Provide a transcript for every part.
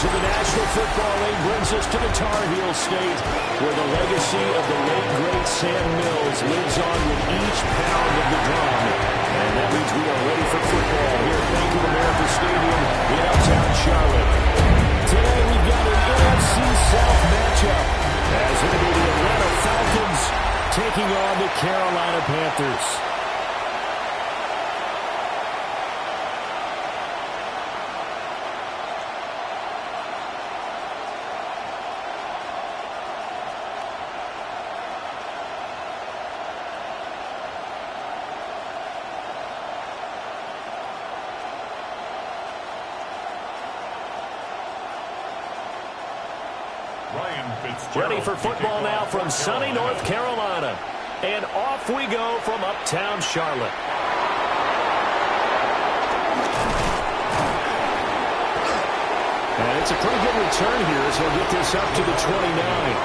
to the National Football League brings us to the Tar Heel State, where the legacy of the late, great Sam Mills lives on with each pound of the drum. And that means we are ready for football here at Bank of America Stadium in uptown Charlotte. Today we've got an NFC South matchup, as it'll be the Atlanta Falcons taking on the Carolina Panthers. Ready for football now from sunny North Carolina. And off we go from uptown Charlotte. And it's a pretty good return here as he'll get this up to the 29.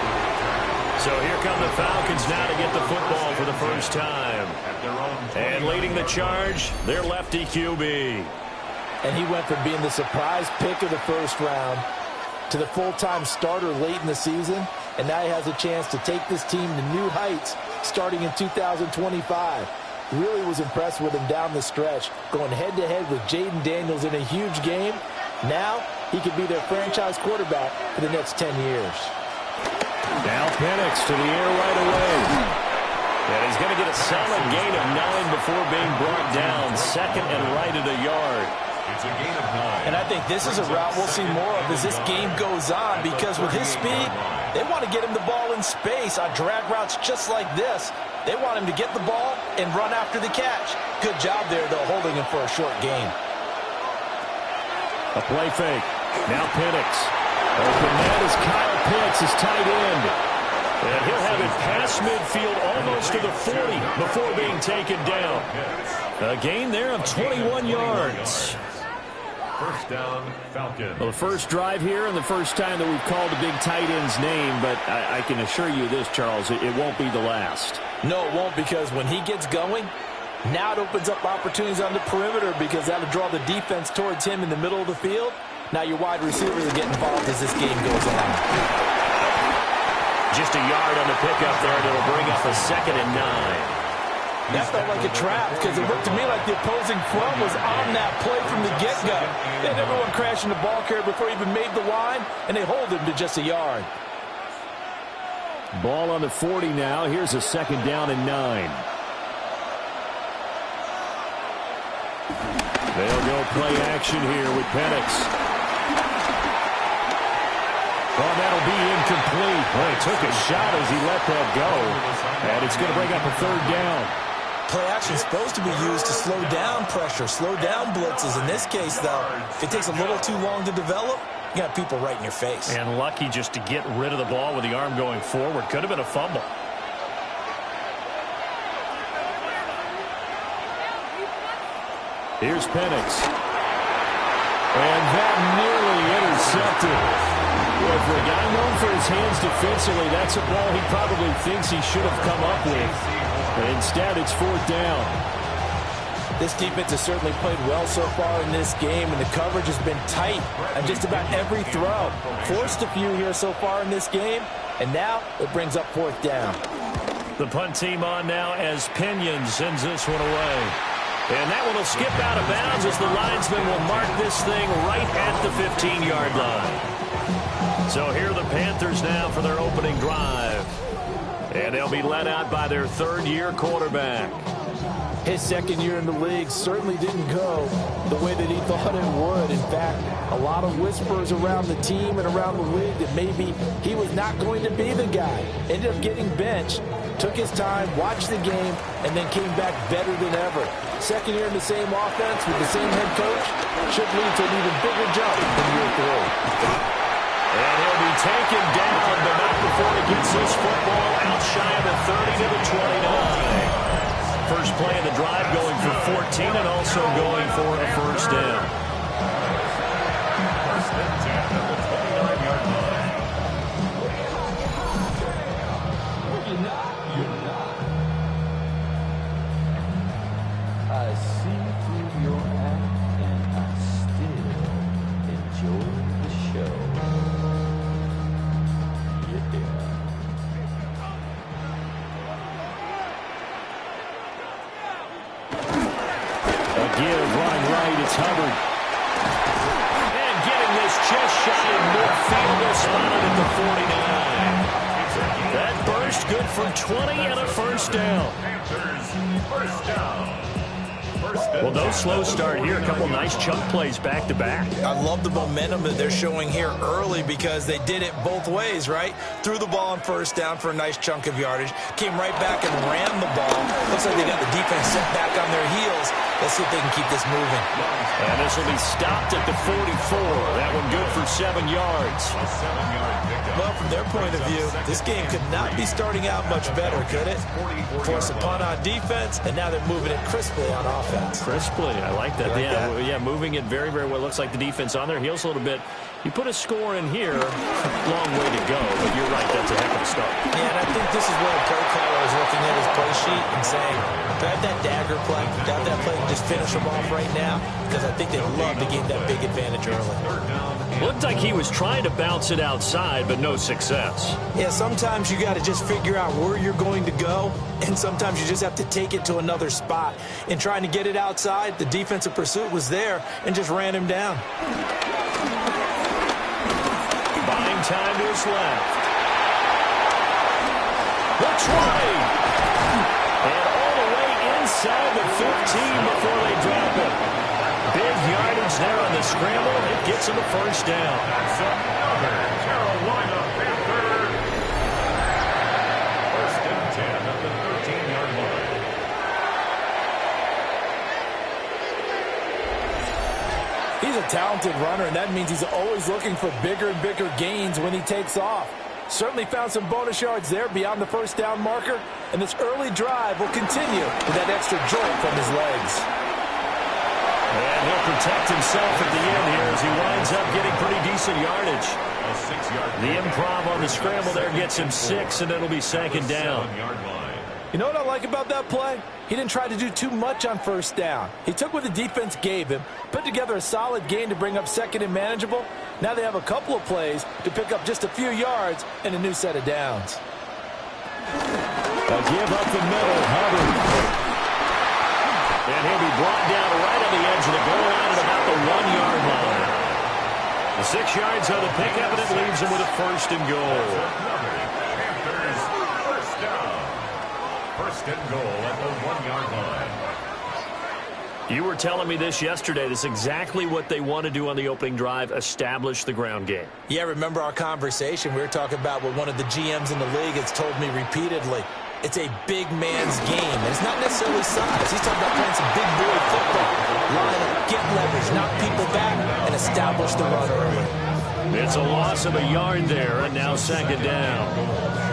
So here come the Falcons now to get the football for the first time. And leading the charge, their lefty QB. And he went from being the surprise pick of the first round to the full-time starter late in the season, and now he has a chance to take this team to new heights starting in 2025. Really was impressed with him down the stretch, going head-to-head with Jaden Daniels in a huge game. Now he could be their franchise quarterback for the next 10 years. Now Penix to the air right away. And he's going to get a solid gain of 9 before being brought down. Second and right at a yard. It's a gain of 9. And I think this is a route we'll see more of as this game goes on, because with his speed, they want to get him the ball in space on drag routes just like this. They want him to get the ball and run after the catch. Good job there, though, holding him for a short gain. A play fake. Now Penix. Open man is Kyle Pitts, his tight end. And he'll have it past midfield almost to the 40 before being taken down. A gain there of 21 yards. First down, Falcons. Well, the first drive here and the first time that we've called a big tight end's name, but I can assure you this, Charles, it won't be the last. No, it won't, because when he gets going, now it opens up opportunities on the perimeter, because that'll draw the defense towards him in the middle of the field. Now your wide receivers will get involved as this game goes on. Just a yard on the pickup there that'll bring up a 2nd and 9. That felt like a trap, because it looked to me like the opposing front was on that play from the get-go. They had everyone crashing the ball carrier before he even made the line, and they hold him to just a yard. Ball on the 40 now. Here's a 2nd down and 9. They'll go play action here with Penix. Oh, that'll be incomplete. Boy, he took a shot as he let that go. And it's going to bring up a 3rd down. Play action is supposed to be used to slow down pressure, slow down blitzes. In this case, though, if it takes a little too long to develop, you got people right in your face. And lucky just to get rid of the ball with the arm going forward. Could have been a fumble. Here's Penix. And that nearly intercepted. Well, for a guy known for his hands defensively, that's a ball he probably thinks he should have come up with. But instead, it's 4th down. This defense has certainly played well so far in this game, and the coverage has been tight on just about every throw. Forced a few here so far in this game, and now it brings up 4th down. The punt team on now as Pinion sends this one away. And that one will skip out of bounds as the linesman will mark this thing right at the 15-yard line. So here are the Panthers now for their opening drive. And they'll be led out by their 3rd-year quarterback. His 2nd year in the league certainly didn't go the way that he thought it would. In fact, a lot of whispers around the team and around the league that maybe he was not going to be the guy. Ended up getting benched, took his time, watched the game, and then came back better than ever. 2nd year in the same offense with the same head coach should lead to an even bigger jump in year 3. And he'll be taken down, but not before he gets this football out shy of the 30 to the 29. First play of the drive going for 14 and also going for a 1st down. First and 10 at the 29-yard line. You're not. I see through your act and I still enjoy the show. Hubbard. And getting this just shy of midfield. They're spotted at the 49. That burst good for 20 and a first down. First down. Well, no slow start here. A couple nice chunk plays back-to-back. I love the momentum that they're showing here early because they did it both ways, right? Threw the ball on first down for a nice chunk of yardage. Came right back and ran the ball. Looks like they got the defense set back on their heels. Let's see if they can keep this moving. And this will be stopped at the 44. That one good for 7 yards. Well, from their point of view, this game could not be starting out much better, could it? Force a punt on defense, and now they're moving it crisply on offense. Crisply, I like that. Yeah, moving it very, very well. Looks like the defense on their heels a little bit. You put a score in here, long way to go, but you're right, that's a heck of a start. Yeah, and I think this is where the play caller is looking at his play sheet and saying, grab that dagger play, grab that play and just finish them off right now, because I think they'd love to gain that big advantage early. Looked like he was trying to bounce it outside, but no success. Yeah, sometimes you got to just figure out where you're going to go, and sometimes you just have to take it to another spot. In trying to get it outside, the defensive pursuit was there and just ran him down. Buying time to his left. Looks right. And all the way inside the 15 before they drop it. Big yardage there on the scramble. It gets him a first down. That's another Carolina Panther. First and 10 at the 13-yard line. He's a talented runner, and that means he's always looking for bigger and bigger gains when he takes off. Certainly found some bonus yards there beyond the first down marker, and this early drive will continue with that extra jolt from his legs. And he'll protect himself at the end here as he winds up getting pretty decent yardage. A 6-yard. The improv on the scramble there gets him 6, and it'll be second down. 7-yard line. You know what I like about that play? He didn't try to do too much on first down. He took what the defense gave him, put together a solid gain to bring up second and manageable. Now they have a couple of plays to pick up just a few yards and a new set of downs. A give up the middle, Hubbard. And he'll be brought down right on the edge of the goal line at about the 1-yard line. The 6 yards on the pickup, and it leaves him with a first and goal. Panthers first down. First and goal at the 1-yard line. You were telling me this yesterday. This is exactly what they want to do on the opening drive, establish the ground game. Yeah, remember our conversation? We were talking about what one of the GMs in the league has told me repeatedly. It's a big man's game, and it's not necessarily size. He's talking about playing some big boy football. Line up, get leverage, knock people back, and establish the run early. It's a loss of a yard there, and now second down.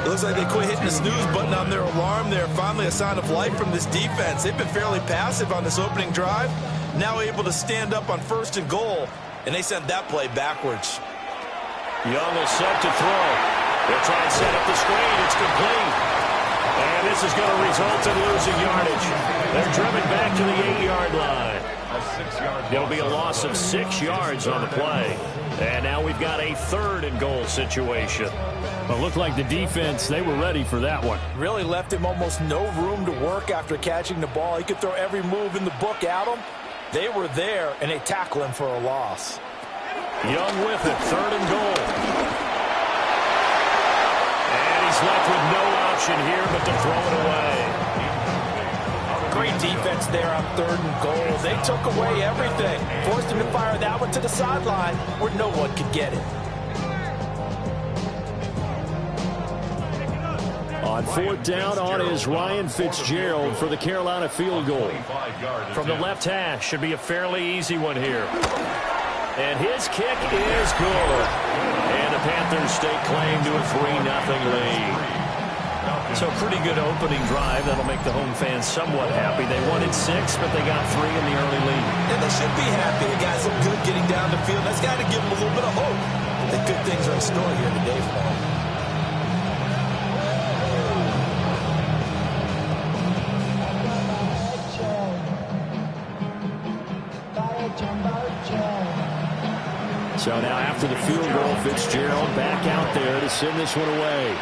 It looks like they quit hitting the snooze button on their alarm there. Finally a sign of life from this defense. They've been fairly passive on this opening drive. Now able to stand up on first and goal, and they sent that play backwards. Young is set to throw. They'll try and set up the screen. It's complete. And this is going to result in losing yardage. They're driven back to the 8-yard line. A 6-yard. There'll be a loss of 6 yards on the play. And now we've got a third and goal situation. Well, it looked like the defense, they were ready for that one. Really left him almost no room to work after catching the ball. He could throw every move in the book at him. They were there, and they tackle him for a loss. Young with it, third and goal. And he's left with no option here but to throw it away. Great defense there on third and goal. They took away everything. Forced him to fire that one to the sideline where no one could get it. On fourth down on is Ryan Fitzgerald for the Carolina field goal. From the left hash, should be a fairly easy one here. And his kick is good. And the Panthers stake claim to a 3-0 lead. So pretty good opening drive. That'll make the home fans somewhat happy. They wanted 6, but they got 3 in the early lead. And they should be happy. The guys look good getting down the field. That's got to give them a little bit of hope that good things are in store here today for them. So now after the field goal, Fitzgerald back out there to send this one away.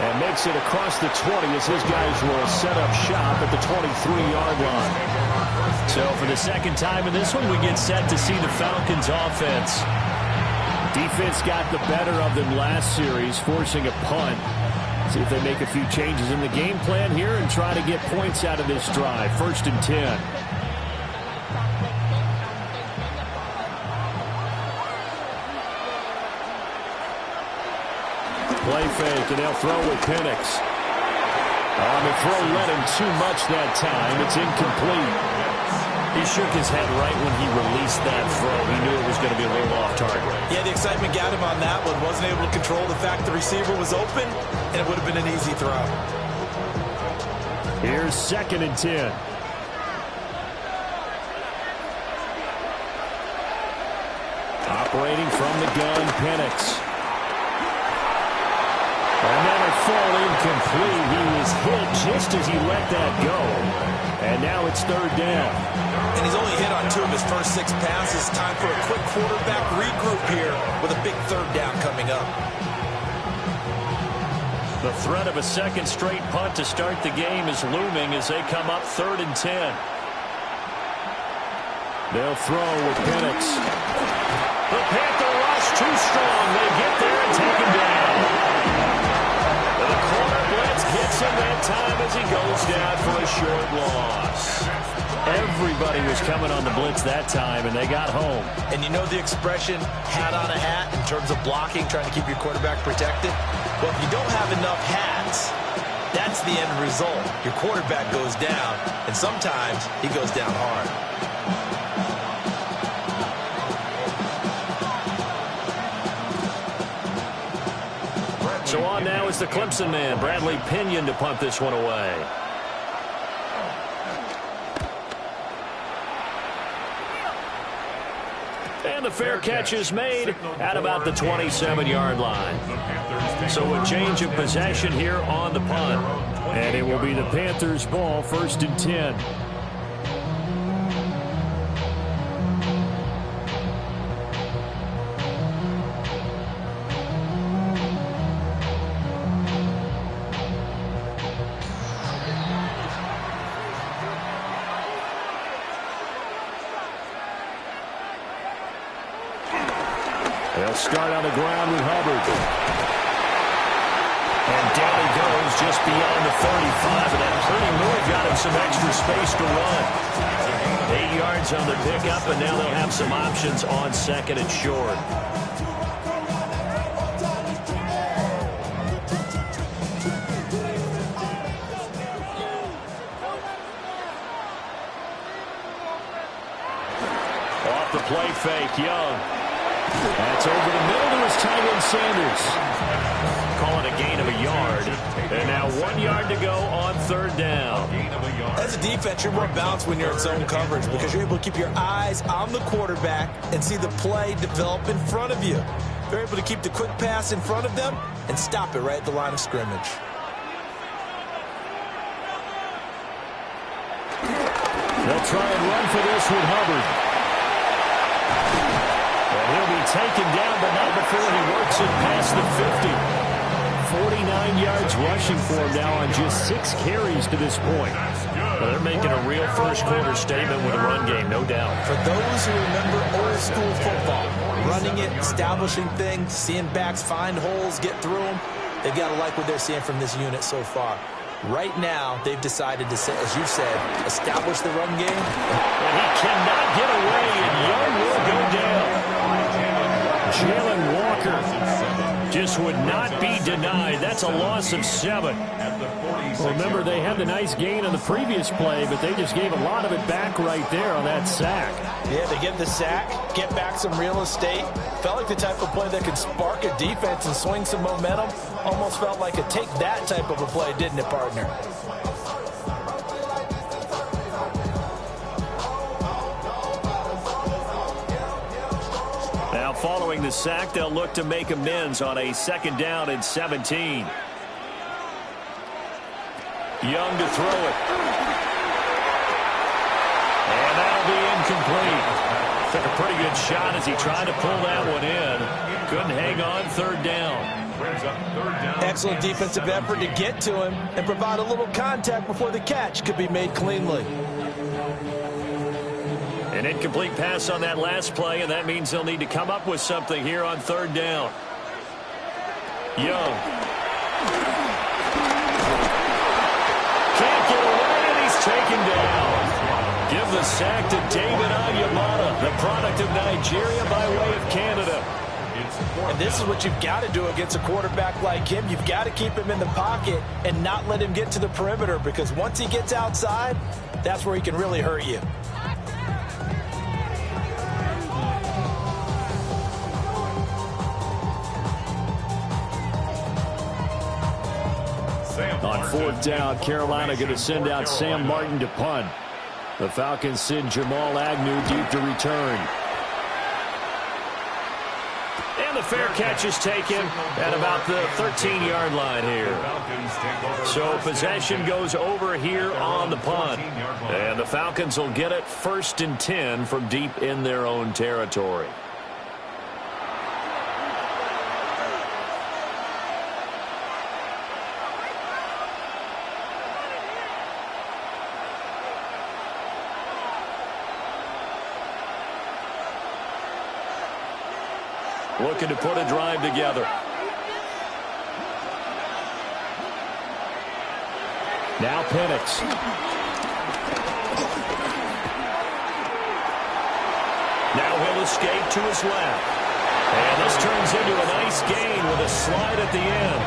And makes it across the 20 as his guys will set up shop at the 23-yard line. So for the second time in this one, we get set to see the Falcons offense. Defense got the better of them last series, forcing a punt. See if they make a few changes in the game plan here and try to get points out of this drive. 1st and 10. Play fake, and they'll throw with Penix. On the throw, led him too much that time. It's incomplete. He shook his head right when he released that throw. He knew it was going to be a little off target. Yeah, the excitement got him on that one. Wasn't able to control the fact the receiver was open, and it would have been an easy throw. Here's 2nd and 10. Operating from the gun, Penix. And that'll fall incomplete. He was hit just as he let that go. And now it's 3rd down. And he's only hit on 2 of his first 6 passes. Time for a quick quarterback regroup here with a big 3rd down coming up. The threat of a second straight punt to start the game is looming as they come up 3rd and 10. They'll throw with Penix. The Panther rush too strong. They get there and take him down. The corner blitz gets him that time as he goes down for a short loss. Everybody was coming on the blitz that time, and they got home. And you know the expression, hat on a hat, in terms of blocking, trying to keep your quarterback protected? Well, if you don't have enough hats, that's the end result. Your quarterback goes down, and sometimes he goes down hard. So on now is the Clemson man, Bradley Pinion, to punt this one away. And the fair catch is made at about the 27-yard line. So a change of possession here on the punt. And it will be the Panthers' ball, 1st and 10. They'll start on the ground with Hubbard. And down he goes just beyond the 35. And that pretty move got him some extra space to run. 8 yards on the pickup, and now they'll have some options on 2nd and short. Off the play fake, Young. That's over the middle to his tight end, Sanders. Call it a gain of a yard. And now 1 yard to go on 3rd down. As a defense, you're more balanced when you're in zone coverage because you're able to keep your eyes on the quarterback and see the play develop in front of you. You're able to keep the quick pass in front of them and stop it right at the line of scrimmage. They'll try and run for this with Hubbard. He'll be taken down, but not before he works it past the 50. 49 yards rushing for him now on just 6 carries to this point. Well, they're making a real first-quarter statement with a run game, no doubt. For those who remember old-school football, running it, establishing things, seeing backs find holes, get through them, they've got to like what they're seeing from this unit so far. Right now, they've decided to, as you said, establish the run game. And he cannot get away, and Young will go down. Jalen Walker just would not be denied. That's a loss of 7. Well, remember, they had the nice gain on the previous play, but they just gave a lot of it back right there on that sack. Yeah, they get the sack, get back some real estate. Felt like the type of play that could spark a defense and swing some momentum. Almost felt like a take that type of a play, didn't it, partner? Now, following the sack, they'll look to make amends on a 2nd down and 17. Young to throw it. And that'll be incomplete. Took a pretty good shot as he tried to pull that one in. Couldn't hang on 3rd down. Brings up third down. Excellent defensive effort to get to him and provide a little contact before the catch could be made cleanly. An incomplete pass on that last play, and that means they'll need to come up with something here on third down. Young. Can't get away, and he's taken down. Give the sack to David Onyemata, the product of Nigeria by way of Canada. And this is what you've got to do against a quarterback like him. You've got to keep him in the pocket and not let him get to the perimeter, because once he gets outside, that's where he can really hurt you. On fourth down, Carolina going to send out Sam Martin to punt. The Falcons send Jamal Agnew deep to return. And the fair catch is taken at about the 13-yard line here. So possession goes over here on the punt. And the Falcons will get it 1st and 10 from deep in their own territory. Looking to put a drive together. Now Penix. Now he'll escape to his left. And this turns into a nice gain with a slide at the end.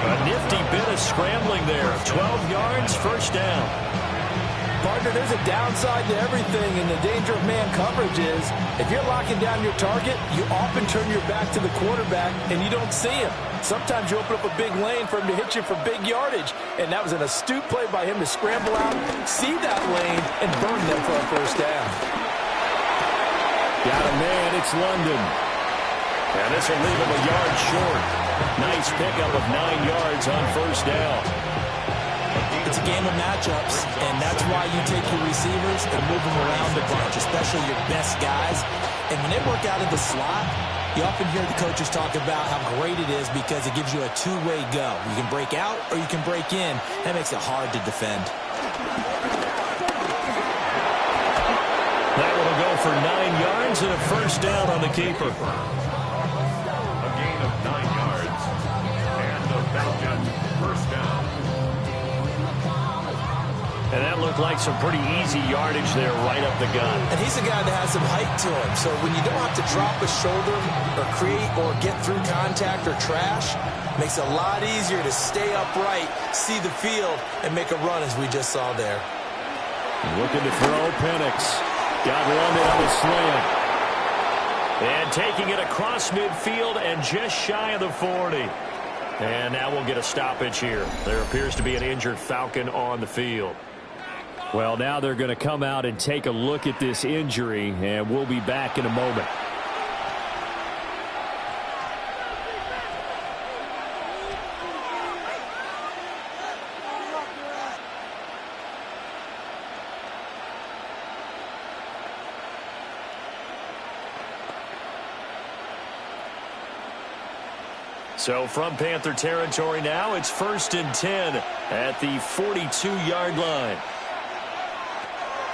A nifty bit of scrambling there. 12 yards, first down. Partner, there's a downside to everything, and the danger of man coverage is if you're locking down your target, you often turn your back to the quarterback and you don't see him. Sometimes you open up a big lane for him to hit you for big yardage, and that was an astute play by him to scramble out, see that lane, and burn them for a first down. Got a man, it's London. And this will leave him a yard short. Nice pickup of 9 yards on first down. It's a game of matchups, and that's why you take your receivers and move them around a bunch, especially your best guys. And when they work out of the slot, you often hear the coaches talk about how great it is because it gives you a two-way go. You can break out or you can break in. That makes it hard to defend. That will go for 9 yards and a first down on the keeper. A gain of 9 yards. And the Falcons first down. And that looked like some pretty easy yardage there right up the gut. And he's a guy that has some height to him, so when you don't have to drop a shoulder or create or get through contact or trash, makes it a lot easier to stay upright, see the field, and make a run as we just saw there. Looking to throw Penix. Got London on the slant. And taking it across midfield and just shy of the 40. And now we'll get a stoppage here. There appears to be an injured Falcon on the field. Well, now they're going to come out and take a look at this injury, and we'll be back in a moment. So from Panther territory now, it's 1st and 10 at the 42-yard line.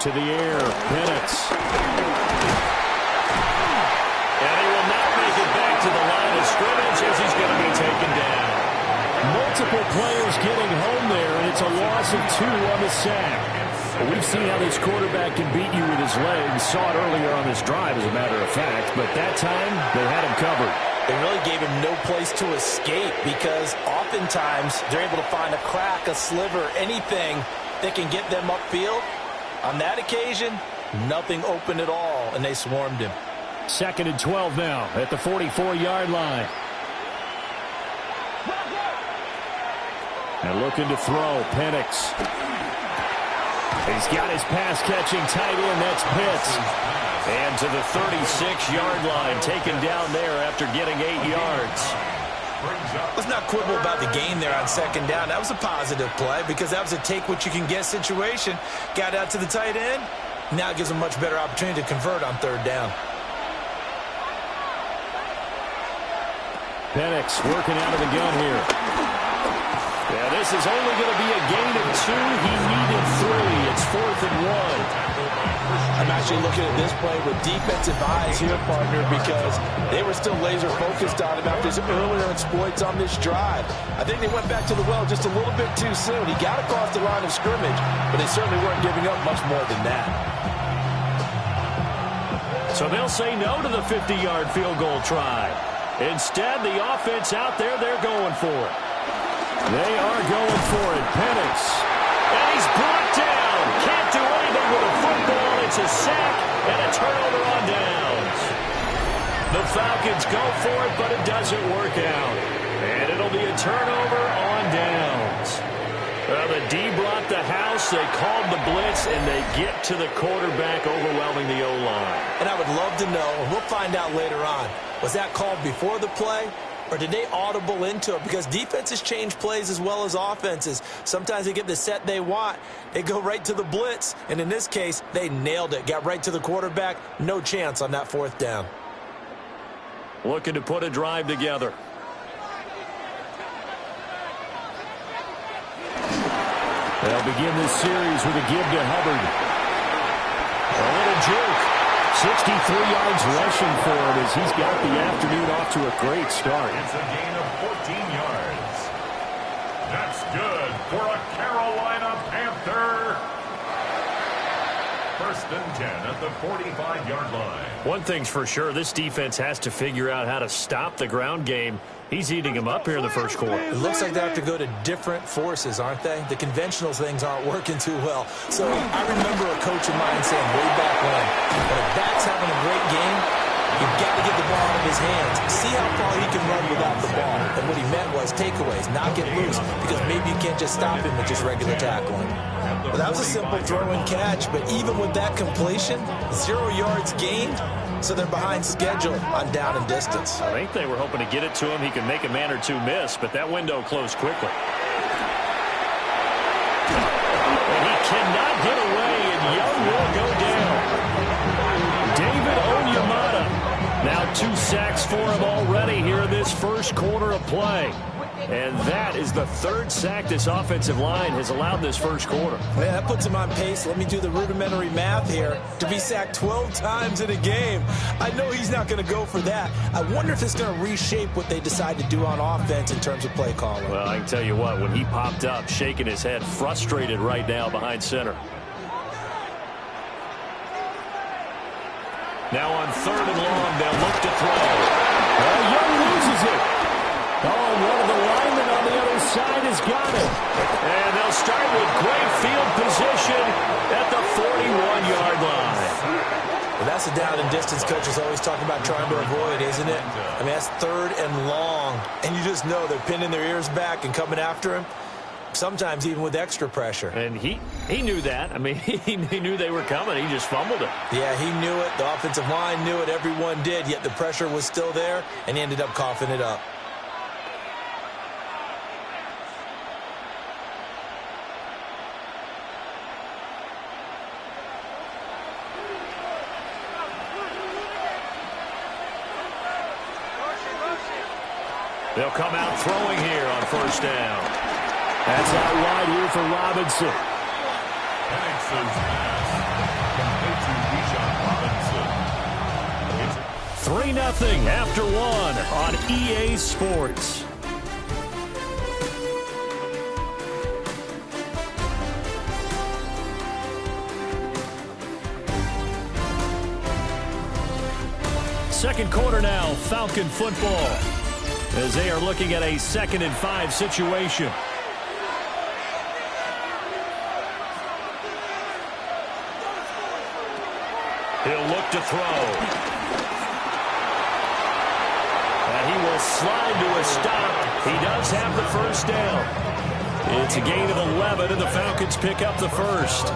To the air, Penix. And he will not make it back to the line of scrimmage as he's going to be taken down. Multiple players getting home there, and it's a loss of 2 on the sack. Well, we've seen how this quarterback can beat you with his legs. Saw it earlier on this drive, as a matter of fact. But that time, they had him covered. They really gave him no place to escape because oftentimes they're able to find a crack, a sliver, anything that can get them upfield. On that occasion, nothing open at all, and they swarmed him. 2nd and 12 now at the 44-yard line. And looking to throw, Penix. He's got his pass-catching tight end, that's Pitts. And to the 36-yard line, taken down there after getting 8 yards. Let's not quibble about the gain there on 2nd down. That was a positive play because that was a take-what-you-can-get situation. Got out to the tight end. Now it gives them a much better opportunity to convert on 3rd down. Penix working out of the gun here. Yeah, this is only going to be a gain of 2. He needed 3. It's 4th and 1. I'm actually looking at this play with defensive eyes here, partner, because they were still laser focused on him after his earlier exploits on this drive. I think they went back to the well just a little bit too soon. He got across the line of scrimmage, but they certainly weren't giving up much more than that. So they'll say no to the 50-yard field goal try. Instead, the offense out there, they're going for it. They are going for it. Penix. And he's brought down. Can't do anything with a football. It's a sack and a turnover on downs. The Falcons go for it, but it doesn't work out. And it'll be a turnover on downs. Well, the D brought the house. They called the blitz, and they get to the quarterback, overwhelming the O-line. And I would love to know, and we'll find out later on, was that called before the play? Or did they audible into it? Because defenses change plays as well as offenses. Sometimes they get the set they want. They go right to the blitz. And in this case, they nailed it. Got right to the quarterback. No chance on that 4th down. Looking to put a drive together. They'll begin this series with a give to Hubbard. A little juke. 63 yards rushing for him as he's got the afternoon off to a great start. It's a gain of 14 yards. That's good for a Carolina Panther. 1st and 10 at the 45-yard line. One thing's for sure, this defense has to figure out how to stop the ground game. He's eating him up here in the first quarter. It looks like they have to go to different forces, aren't they? The conventional things aren't working too well. So I remember a coach of mine saying way back when a back's having a great game, you've got to get the ball out of his hands. See how far he can run without the ball. And what he meant was takeaways, not get loose, because maybe you can't just stop him with just regular tackling. Well, that was a simple throw and catch, but even with that completion, 0 yards gained, so they're behind schedule on down and distance. I think they were hoping to get it to him. He could make a man or two miss, but that window closed quickly. And he cannot get away, and Young will go down. David Onyemata. Now 2 sacks for him already here in this first quarter of play. And that is the 3rd sack this offensive line has allowed this first quarter. Yeah, that puts him on pace. Let me do the rudimentary math here. To be sacked 12 times in a game. I know he's not going to go for that. I wonder if it's going to reshape what they decide to do on offense in terms of play calling. Well, I can tell you what, when he popped up, shaking his head, frustrated right now behind center. Now on 3rd and long, they'll look to throw. Young loses it. Oh, one of the linemen on the other side has got it. And they'll start with great field position at the 41-yard line. Well, that's the down and distance coaches always talking about trying to avoid, isn't it? I mean, that's 3rd and long. And you just know they're pinning their ears back and coming after him, sometimes even with extra pressure. And he knew that. I mean, he knew they were coming. He just fumbled it. Yeah, he knew it. The offensive line knew it. Everyone did, yet the pressure was still there, and he ended up coughing it up. They'll come out throwing here on 1st down. That's out wide here for Robinson. Penix's pass complete to Bijan Robinson. 3-0 after 1 on EA Sports. Second quarter now, Falcon football, as they are looking at a 2nd and 5 situation. He'll look to throw. And he will slide to a stop. He does have the 1st down. It's a gain of 11, and the Falcons pick up the 1st.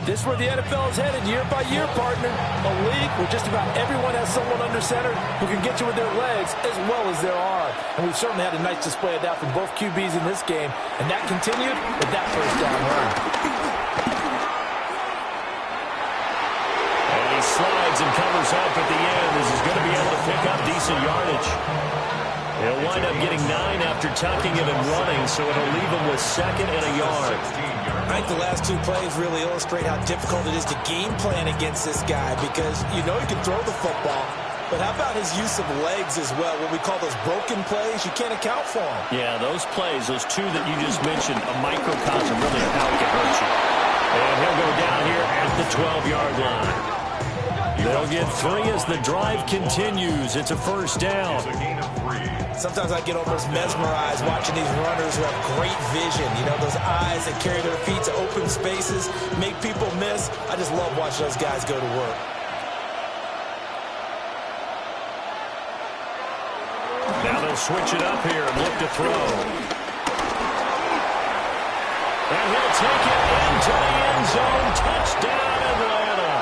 This is where the NFL is headed year by year, partner. A league where just about everyone has someone under center who can get you with their legs as well as their arm. And we've certainly had a nice display of that from both QBs in this game. And that continued with that 1st down run. leads and covers up at the end. This is going to be able to pick up decent yardage. He'll wind up getting 9 after tucking it and running, so it'll leave him with 2nd and a yard. I think the last 2 plays really illustrate how difficult it is to game plan against this guy because you know he can throw the football. But how about his use of legs as well? What we call those broken plays, you can't account for them. Yeah, those plays, those 2 that you just mentioned, a microcosm really of how it can hurt you. And he'll go down here at the 12-yard line. They'll get 3 as the drive continues. It's a first down. Sometimes I get almost mesmerized watching these runners who have great vision. You know, those eyes that carry their feet to open spaces, make people miss. I just love watching those guys go to work. Now they'll switch it up here and look to throw. And he'll take it into the end zone. Touchdown, Atlanta.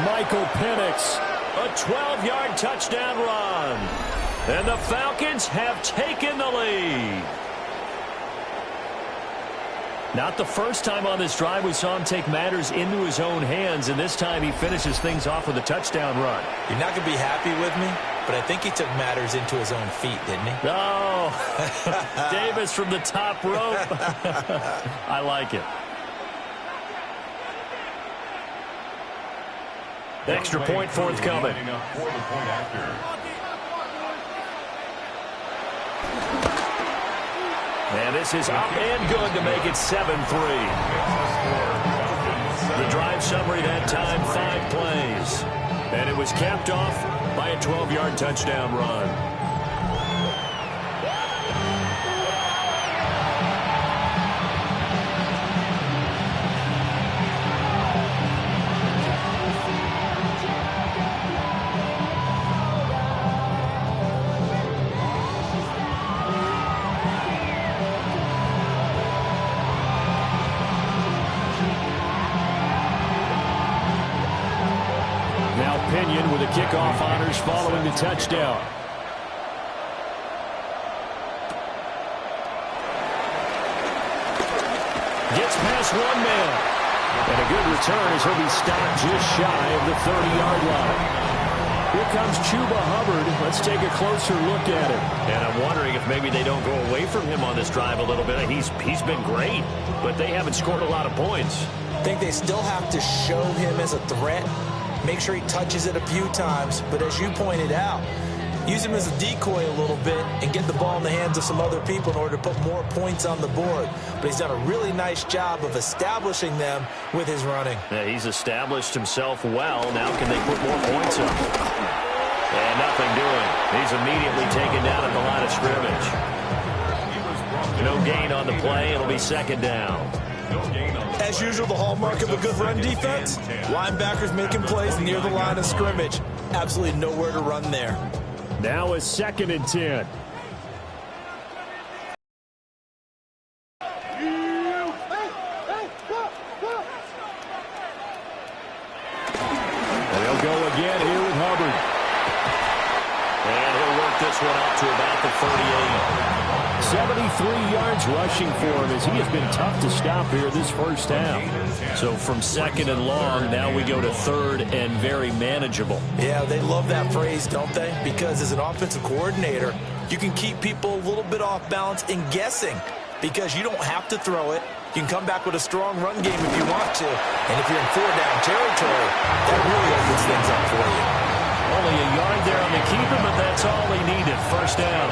Michael Penix, a 12-yard touchdown run. And the Falcons have taken the lead. Not the first time on this drive we saw him take matters into his own hands, and this time he finishes things off with a touchdown run. You're not going to be happy with me, but I think he took matters into his own feet, didn't he? No. Davis from the top rope. I like it. Extra point forthcoming. And this is up and good to make it 7-3. The drive summary that time, 5 plays. And it was capped off by a 12-yard touchdown run. With the kickoff honors following the touchdown. Gets past 1 man. And a good return as he'll be stopped just shy of the 30-yard line. Here comes Chuba Hubbard. Let's take a closer look at him. And I'm wondering if maybe they don't go away from him on this drive a little bit. He's been great, but they haven't scored a lot of points. I think they still have to show him as a threat. Make sure he touches it a few times. But as you pointed out, use him as a decoy a little bit and get the ball in the hands of some other people in order to put more points on the board. But he's done a really nice job of establishing them with his running. Yeah, he's established himself well. Now can they put more points up? And nothing doing. He's immediately taken down at the line of scrimmage. No gain on the play. It'll be 2nd down. As usual, the hallmark of a good run defense, linebackers making plays near the line of scrimmage. Absolutely nowhere to run there. Now a 2nd and 10. And they'll go again here with Hubbard. And he'll work this one out to about the 38. 73 yards rushing for him as he has been tough to stop here this first half. So from 2nd and long, now we go to 3rd and very manageable. Yeah, they love that phrase, don't they? Because as an offensive coordinator, you can keep people a little bit off balance and guessing because you don't have to throw it. You can come back with a strong run game if you want to. And if you're in 4-down territory, that really opens things up for you. Only a yard there on the keeper, but that's all he needed. First down.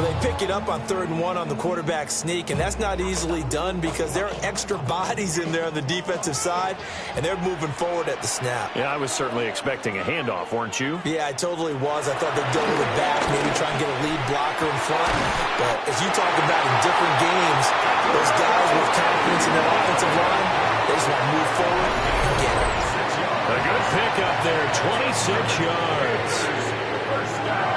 They pick it up on 3rd and 1 on the quarterback sneak, and that's not easily done because there are extra bodies in there on the defensive side, and they're moving forward at the snap. Yeah, I was certainly expecting a handoff, weren't you? Yeah, I totally was. I thought they'd go to the back, maybe try and get a lead blocker in front. But as you talk about in different games, those guys with confidence in their offensive line, they just want to move forward and get it. A good pickup there, 26 yards. First down.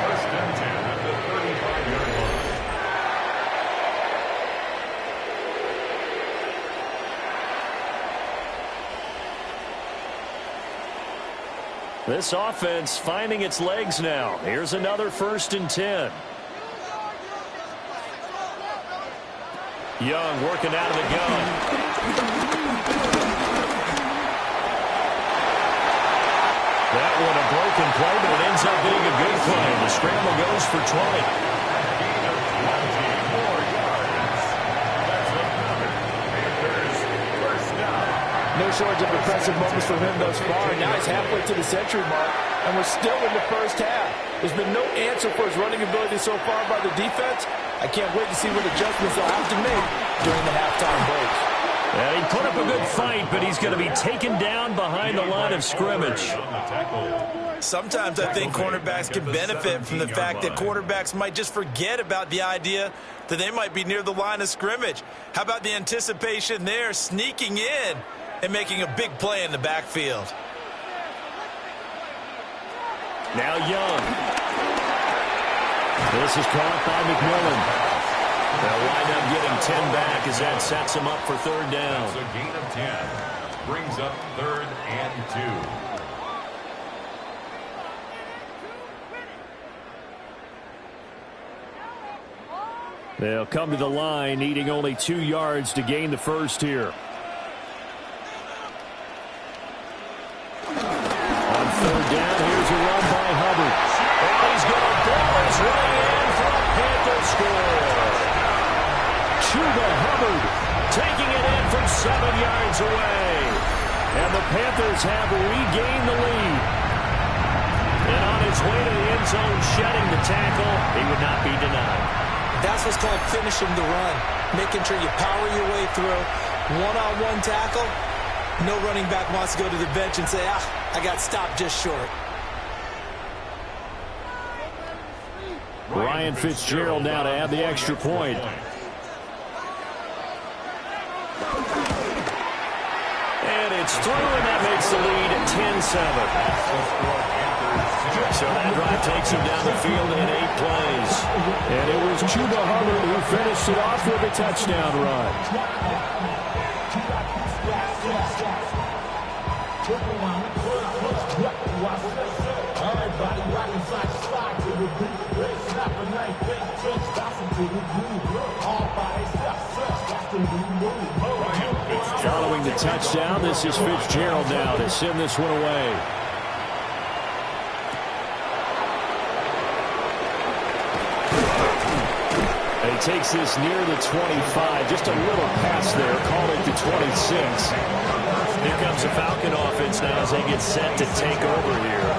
1st and 10 at the 35-yard line. This offense finding its legs now. Here's another 1st and 10. Young working out of the gun. That one a broken play, but it ends up being a good play. The scramble goes for 20. No shortage of impressive moments from him thus far. Now he's halfway to the century mark, and we're still in the first half. There's been no answer for his running ability so far by the defense. I can't wait to see what adjustments they'll have to make during the halftime breaks. He put up a good fight, but he's going to be taken down behind the line of scrimmage. Sometimes I think cornerbacks can benefit from the fact that quarterbacks might just forget about the idea that they might be near the line of scrimmage. How about the anticipation there, sneaking in and making a big play in the backfield? Now Young. This is caught by McMillan. They'll wind up getting 10 back as that sets him up for third down. That's a gain of 10. Brings up 3rd and 2. They'll come to the line, needing only 2 yards to gain the first here. On third down, here's a run by Hubbard. And he's going to blow his way in for a Panther score. Chuba Hubbard taking it in from 7 yards away. And the Panthers have regained the lead. And on his way to the end zone, shedding the tackle, he would not be denied. That's what's called finishing the run, making sure you power your way through. One-on-one tackle, no running back wants to go to the bench and say, I got stopped just short. Ryan Fitzgerald now to add the extra point. And it's through, and that makes the lead at 10-7. So that drive takes him down the field in 8 plays. And it was Chuba Hubbard who finished it off with a touchdown run. Following the touchdown, this is Fitzgerald now to send this one away. And he takes this near the 25. Just a little pass there. Call it the 26. Here comes the Falcon offense now as they get set to take over here.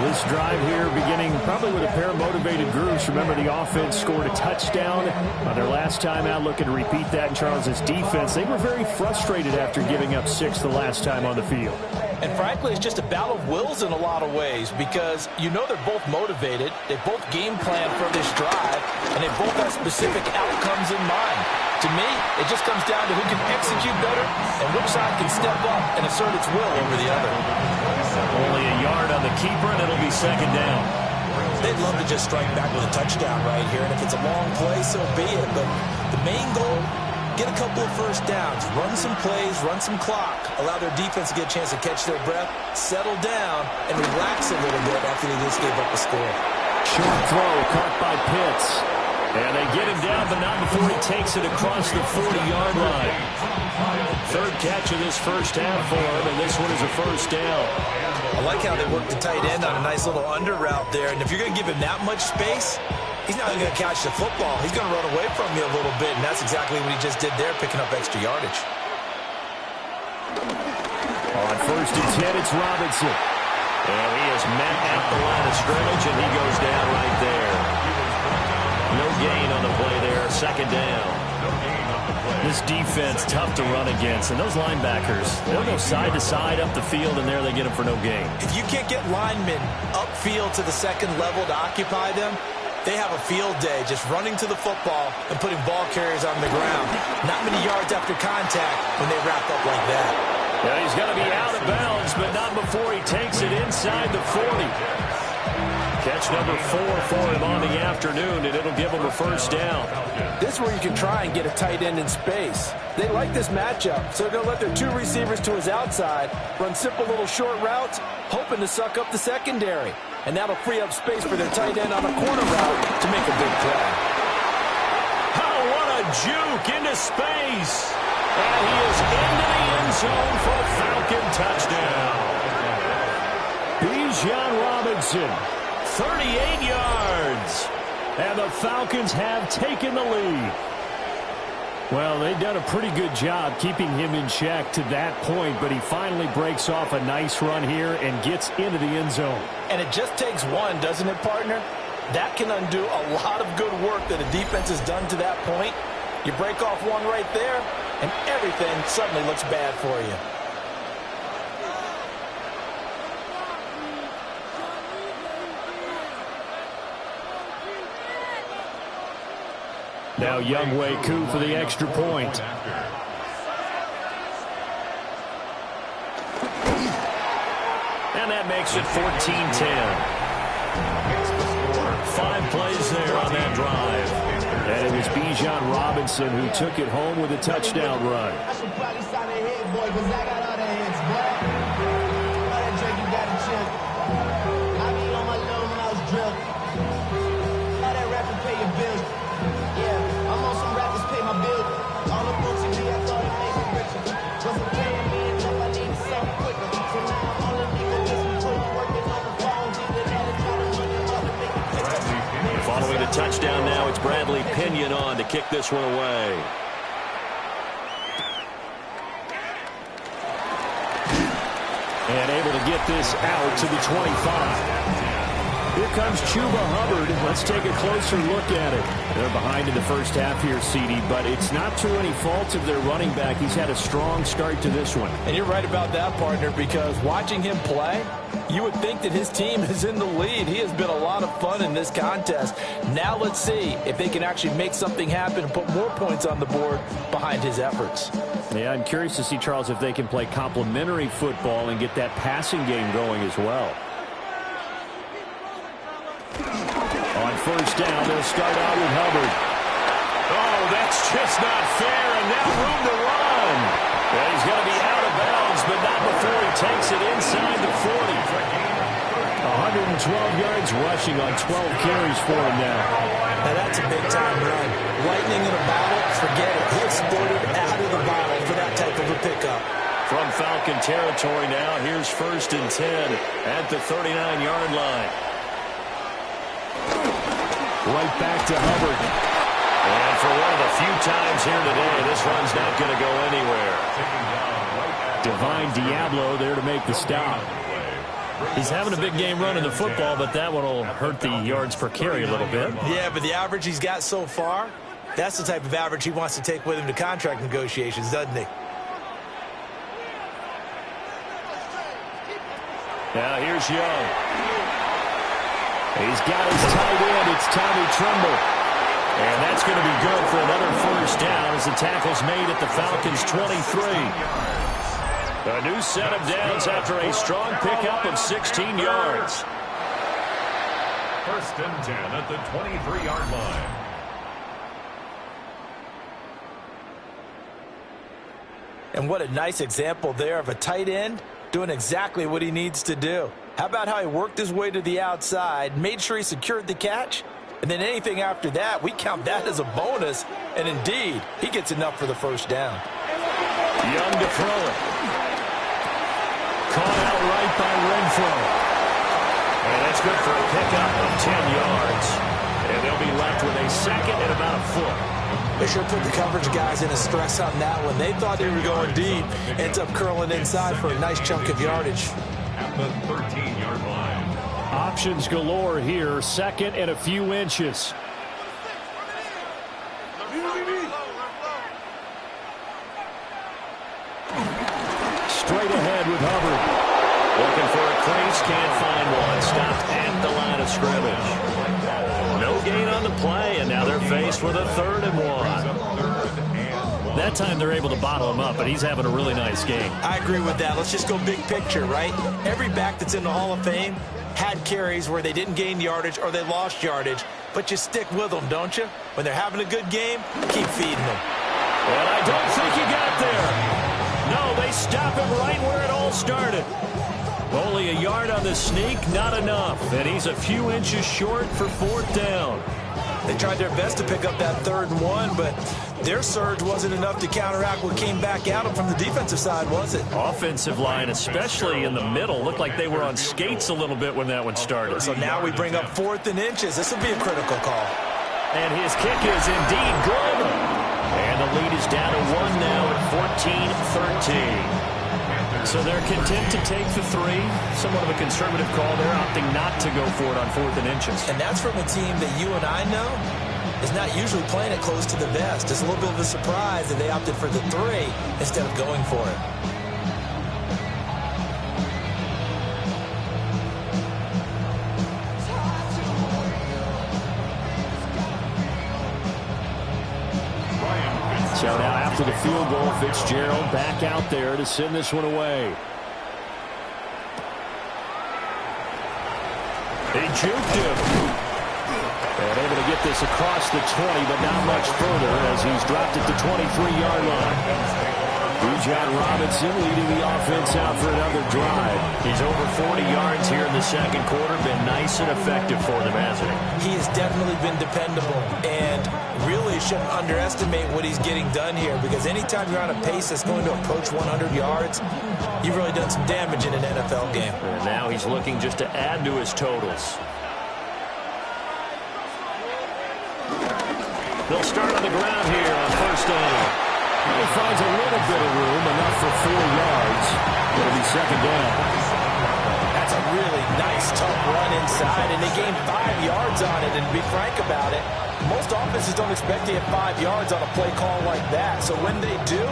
This drive here beginning probably with a pair of motivated groups. Remember, the offense scored a touchdown on their last time out, looking to repeat that in Charles's defense. They were very frustrated after giving up 6 the last time on the field. And frankly, it's just a battle of wills in a lot of ways because you know they're both motivated, they both game plan for this drive, and they both have specific outcomes in mind. To me, it just comes down to who can execute better and which side can step up and assert its will over the other. Only a yard on the keeper, and it'll be second down. They'd love to just strike back with a touchdown right here, and if it's a long play, so be it. But the main goal, get a couple of first downs, run some plays, run some clock, allow their defense to get a chance to catch their breath, settle down, and relax a little bit after they just gave up a score. Short throw caught by Pitts. And they get him down, but not before he takes it across the 40-yard line. Third catch of this first half for him, and this one is a first down. I like how they work the tight end on a nice little under route there. And if you're going to give him that much space, he's not going to catch the football. He's going to run away from you a little bit, and that's exactly what he just did there, picking up extra yardage. On first and 10, it's Robinson. And he is met at the line of scrimmage, and he goes down right there. No gain on the play there, second down. This defense, tough to run against. And those linebackers, they'll go side to side up the field, and there they get them for no gain. If you can't get linemen upfield to the second level to occupy them, they have a field day just running to the football and putting ball carriers on the ground. Not many yards after contact when they wrap up like that. Yeah, he's going to be out of bounds, but not before he takes it inside the 40. Catch number 4 for him on the afternoon, and it'll give him a first down. This is where you can try and get a tight end in space. They like this matchup, so they're going to let their 2 receivers to his outside, run simple little short routes, hoping to suck up the secondary. And that'll free up space for their tight end on a corner route to make a big play. Oh, what a juke into space. And he is into the end zone for a Falcon touchdown. Bijan Robinson, 38 yards. And the Falcons have taken the lead. Well, they've done a pretty good job keeping him in check to that point, but he finally breaks off a nice run here and gets into the end zone. And it just takes one, doesn't it, partner? That can undo a lot of good work that a defense has done to that point. You break off one right there, and everything suddenly looks bad for you. Now Younghoe Koo for the extra point. And that makes it 14-10. 5 plays there on that drive. And it was Bijan Robinson who took it home with a touchdown run. I should probably sign a head, boy, because I got all the heads, boy. All that Drake, you got to chill. I be on my low when I was drilled. All that rapping pay your bills. Yeah, I'm on some rappers pay my bills. All the books in me, I thought it made me richer. Wasn't paying me enough, I needed something quicker. So now I'm on the legal business, working on the phone. Either that or try to run it up and make it quicker. Following the touchdown now, it's Bradley Pinion on to kick this one away. And able to get this out to the 25. Here comes Chuba Hubbard. Let's take a closer look at it. They're behind in the first half here, CD, but it's not to any fault of their running back. He's had a strong start to this one. And you're right about that, partner, because watching him play, you would think that his team is in the lead. He has been a lot of fun in this contest. Now let's see if they can actually make something happen and put more points on the board behind his efforts. Yeah, I'm curious to see, Charles, if they can play complementary football and get that passing game going as well. On first down, they'll start out with Hubbard. Oh, that's just not fair, and now room to run. Well, he's going to be out of bounds, but not before he takes it inside the 40. 112 yards rushing on 12 carries for him now. Now that's a big-time run. Lightning in a bottle, forget it. He exploded out of the bottle for that type of a pickup. From Falcon territory now, here's 1st and 10 at the 39-yard line. Right back to Hubbard. And for one of the few times here today, this run's not going to go anywhere. Divine Diablo there to make the stop. He's having a big game running the football, but that one will hurt the yards per carry a little bit. Yeah, but the average he's got so far, that's the type of average he wants to take with him to contract negotiations, doesn't he? Now here's Young. He's got his tight end. It's Tommy Tremble. And that's going to be good for another first down as the tackle's made at the Falcons' 23. A new set of downs after a strong pickup of 16 yards. 1st and 10 at the 23-yard line. And what a nice example there of a tight end doing exactly what he needs to do. How about how he worked his way to the outside, made sure he secured the catch, and then anything after that, we count that as a bonus. And indeed, he gets enough for the first down. Young to throw it. Caught out right by Renfro. And that's good for a pickup of 10 yards. And they'll be left with a second and about a foot. They sure put the coverage guys in a stress on that one. They thought they were going deep. Ends up curling inside for a nice chunk of yardage. At the 13-yard line. Options galore here. 2nd and a few inches. Straight ahead with Hubbard. Looking for a crease, can't find one. Stopped at the line of scrimmage. No gain on the play, and now they're faced with a 3rd and 1. That time they're able to bottle him up, but he's having a really nice game. I agree with that. Let's just go big picture, right? Every back that's in the Hall of Fame had carries where they didn't gain yardage or they lost yardage, but you stick with them, don't you? When they're having a good game, keep feeding them. And I don't think he got there. No, they stop him right where it all started. Only a yard on the sneak, not enough. And he's a few inches short for 4th down. They tried their best to pick up that 3rd and 1, but their surge wasn't enough to counteract what came back at them from the defensive side, was it? Offensive line, especially in the middle, looked like they were on skates a little bit when that one started. So now we bring up 4th and inches. This will be a critical call. And his kick is indeed good. And the lead is down to 1 now at 14-13. So they're content to take the 3. Somewhat of a conservative call. They're opting not to go for it on 4th and inches. And that's from a team that you and I know is not usually playing it close to the vest. It's a little bit of a surprise that they opted for the 3 instead of going for it. So now after the field goal, Fitzgerald back out there to send this one away. He juked him. And able to get this across the 20, but not much further as he's dropped it to 23-yard line. Bijan Robinson leading the offense out for another drive. He's over 40 yards here in the 2nd quarter. Been nice and effective for them, hasn't he? He has definitely been dependable, and really shouldn't underestimate what he's getting done here, because anytime you're on a pace that's going to approach 100 yards, you've really done some damage in an NFL game. And now he's looking just to add to his totals. They'll start on the ground here on 1st down. He finds a little bit of room, enough for 4 yards. It'll be 2nd down. That's a really nice, tough run inside, and they gained 5 yards on it. And to be frank about it, most offenses don't expect to get 5 yards on a play call like that. So when they do,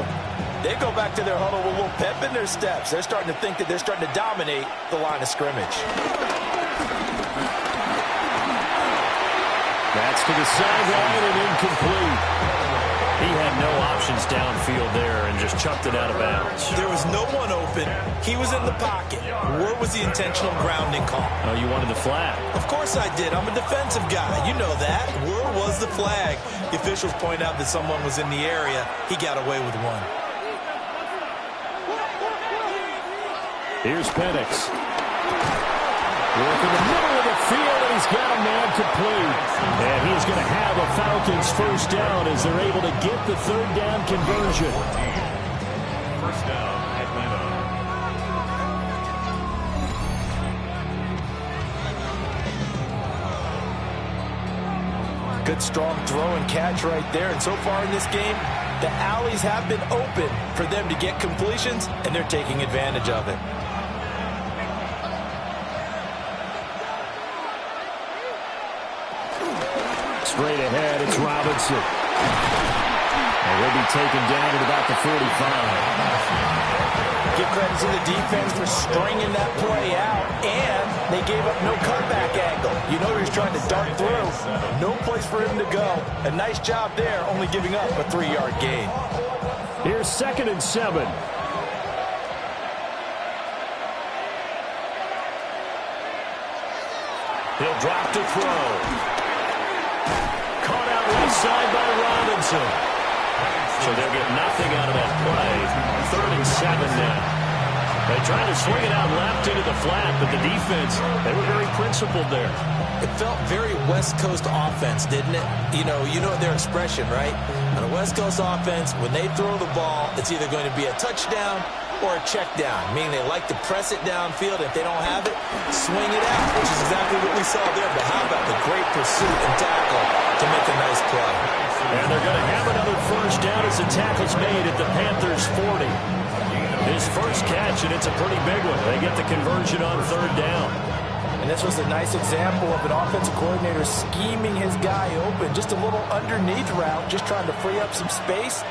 they go back to their huddle with a little pep in their steps. They're starting to think that they're starting to dominate the line of scrimmage. That's to the sideline and incomplete. He had no options downfield there and just chucked it out of bounds. There was no one open. He was in the pocket. Where was the intentional grounding call? Oh, you wanted the flag. Of course I did. I'm a defensive guy. You know that. Where was the flag? The officials point out that someone was in the area. He got away with one. Here's Penix. Work in the middle of the field, and he's got a man complete. And he's going to have a Falcons 1st down as they're able to get the 3rd down conversion. 1st down, Atlanta. Good, strong throw and catch right there. And so far in this game, the alleys have been open for them to get completions, and they're taking advantage of it. Straight ahead, it's Robinson. And he'll be taken down at about the 45. Give credit to the defense for stringing that play out, and they gave up no cutback angle. You know he's trying to dart through. No place for him to go. A nice job there, only giving up a 3-yard gain. Here's 2nd and 7. He'll drop to throw. Caught out right side by Robinson. So they'll get nothing out of that play. 3rd and 7 now. They tried to swing it out left into the flat, but the defense, they were very principled there. It felt very West Coast offense, didn't it? You know their expression, right? On a West Coast offense, when they throw the ball, it's either going to be a touchdown or a check down, meaning they like to press it downfield. If they don't have it, swing it out, which is exactly what we saw there. But how about the great pursuit and tackle to make a nice play? And they're going to have another 1st down as the tackle's made at the Panthers 40. His first catch, and it's a pretty big one. They get the conversion on 3rd down. And this was a nice example of an offensive coordinator scheming his guy open. Just a little underneath route, just trying to free up some space,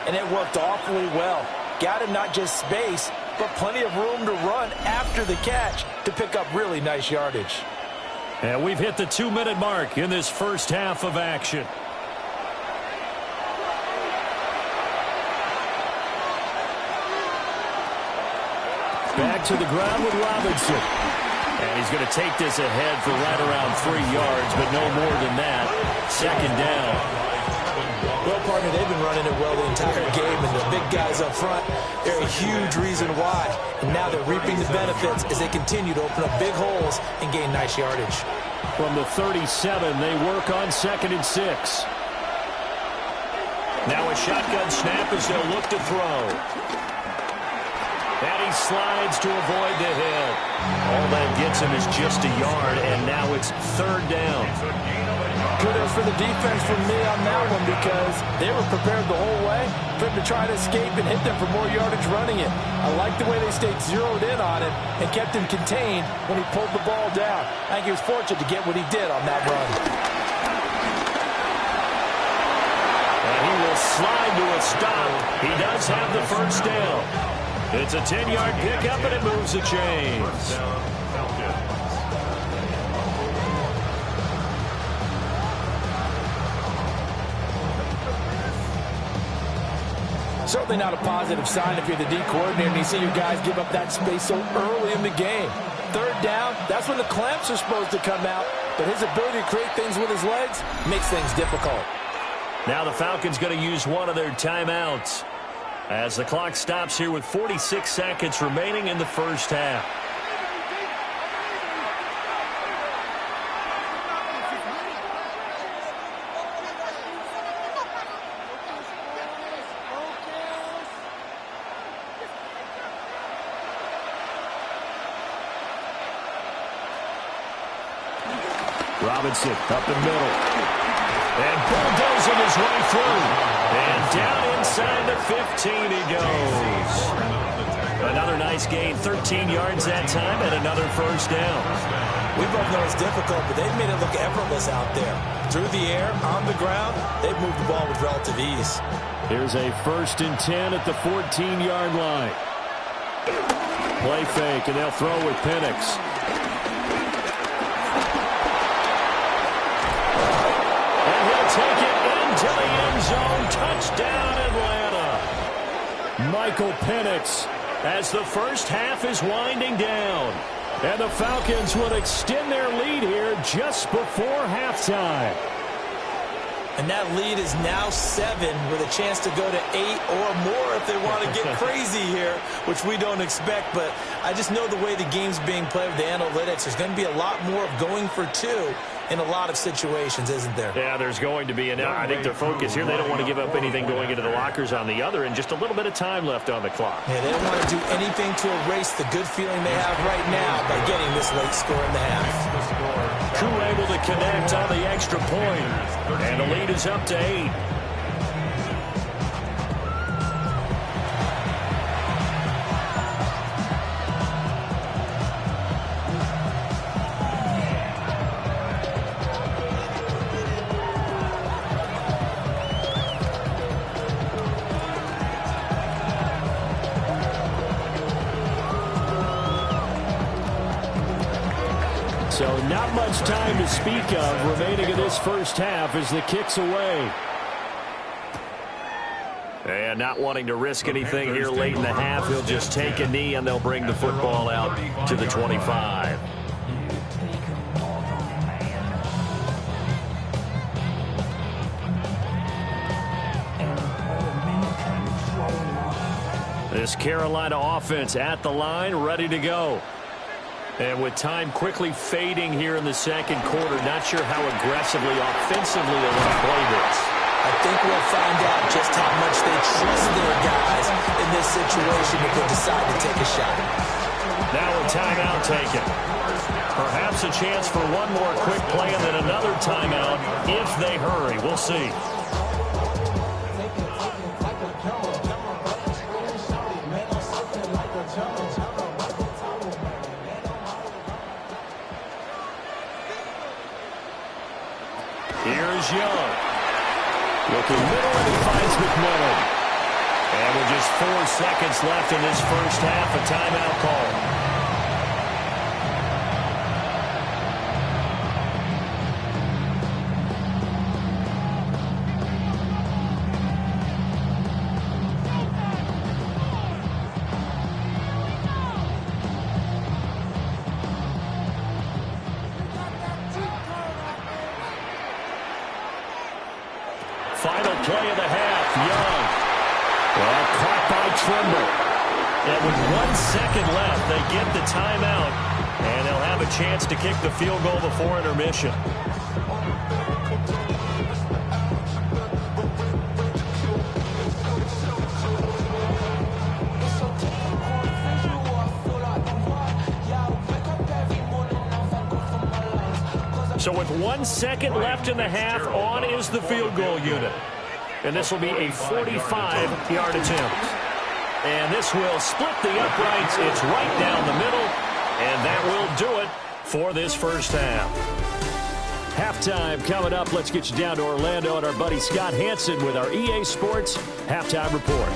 and it worked awfully well. Got him not just space, but plenty of room to run after the catch to pick up really nice yardage. And we've hit the 2-minute mark in this 1st half of action. Back to the ground with Robinson. And he's going to take this ahead for right around 3 yards, but no more than that. 2nd down. Well, partner, they've been running it well the entire game, and the big guys up front. They're a huge reason why. And now they're reaping the benefits as they continue to open up big holes and gain nice yardage. From the 37, they work on 2nd and 6. Now a shotgun snap as they'll look to throw. And he slides to avoid the hit. All that gets him is just a yard, and now it's 3rd down. Kudos for the defense from me on that one because they were prepared the whole way for him to try to escape and hit them for more yardage running it. I like the way they stayed zeroed in on him and kept him contained when he pulled the ball down. I think he was fortunate to get what he did on that run. And he will slide to a stop. He does have the first down. It's a 10-yard pickup, and it moves the chains. Certainly not a positive sign if you're the D coordinator and you see your guys give up that space so early in the game. 3rd down, that's when the clamps are supposed to come out, but his ability to create things with his legs makes things difficult. Now the Falcons going to use one of their timeouts as the clock stops here with 46 seconds remaining in the first half. Robinson up the middle. And bulldozing his way through. And down inside the 15 he goes. Another nice gain, 13 yards that time, and another first down. We both know it's difficult, but they've made it look effortless out there. Through the air, on the ground, they've moved the ball with relative ease. Here's a 1st and 10 at the 14-yard line. Play fake, and they'll throw with Penix. Take it into the end zone. Touchdown, Atlanta. Michael Penix as the first half is winding down. And the Falcons will extend their lead here just before halftime. And that lead is now 7 with a chance to go to 8 or more if they want to get crazy here, which we don't expect. But I just know the way the game's being played with the analytics, there's going to be a lot more of going for 2 in a lot of situations, isn't there? Yeah, there's going to be. And I think their focus here, they don't want to give up anything going into the lockers on the other, and just a little bit of time left on the clock. Yeah, they don't want to do anything to erase the good feeling they have right now by getting this late score in the half. Crew able to connect on the extra point, and the lead is up to 8. So not much time to speak of remaining in this first half as the kick's away. And not wanting to risk anything here late in the half, he'll just take a knee and they'll bring the football out to the 25. This Carolina offense at the line, ready to go. And with time quickly fading here in the second quarter, not sure how aggressively, offensively they want to play this. I think we'll find out just how much they trust their guys in this situation if they decide to take a shot. Now a timeout taken. Perhaps a chance for one more quick play and then another timeout if they hurry. We'll see. Here's Young. Looking middle, and he finds McMillan. And with just 4 seconds left in this first half, a timeout call. Final play of the half. Young. Well, caught Trimble. And with 1 second left, they get the timeout, and they'll have a chance to kick the field goal before intermission. So with 1 second left in the half, on is the field goal unit. And this will be a 45-yard attempt. And this will split the uprights. It's right down the middle. And that will do it for this first half. Halftime coming up. Let's get you down to Orlando and our buddy Scott Hansen with our EA Sports Halftime Report.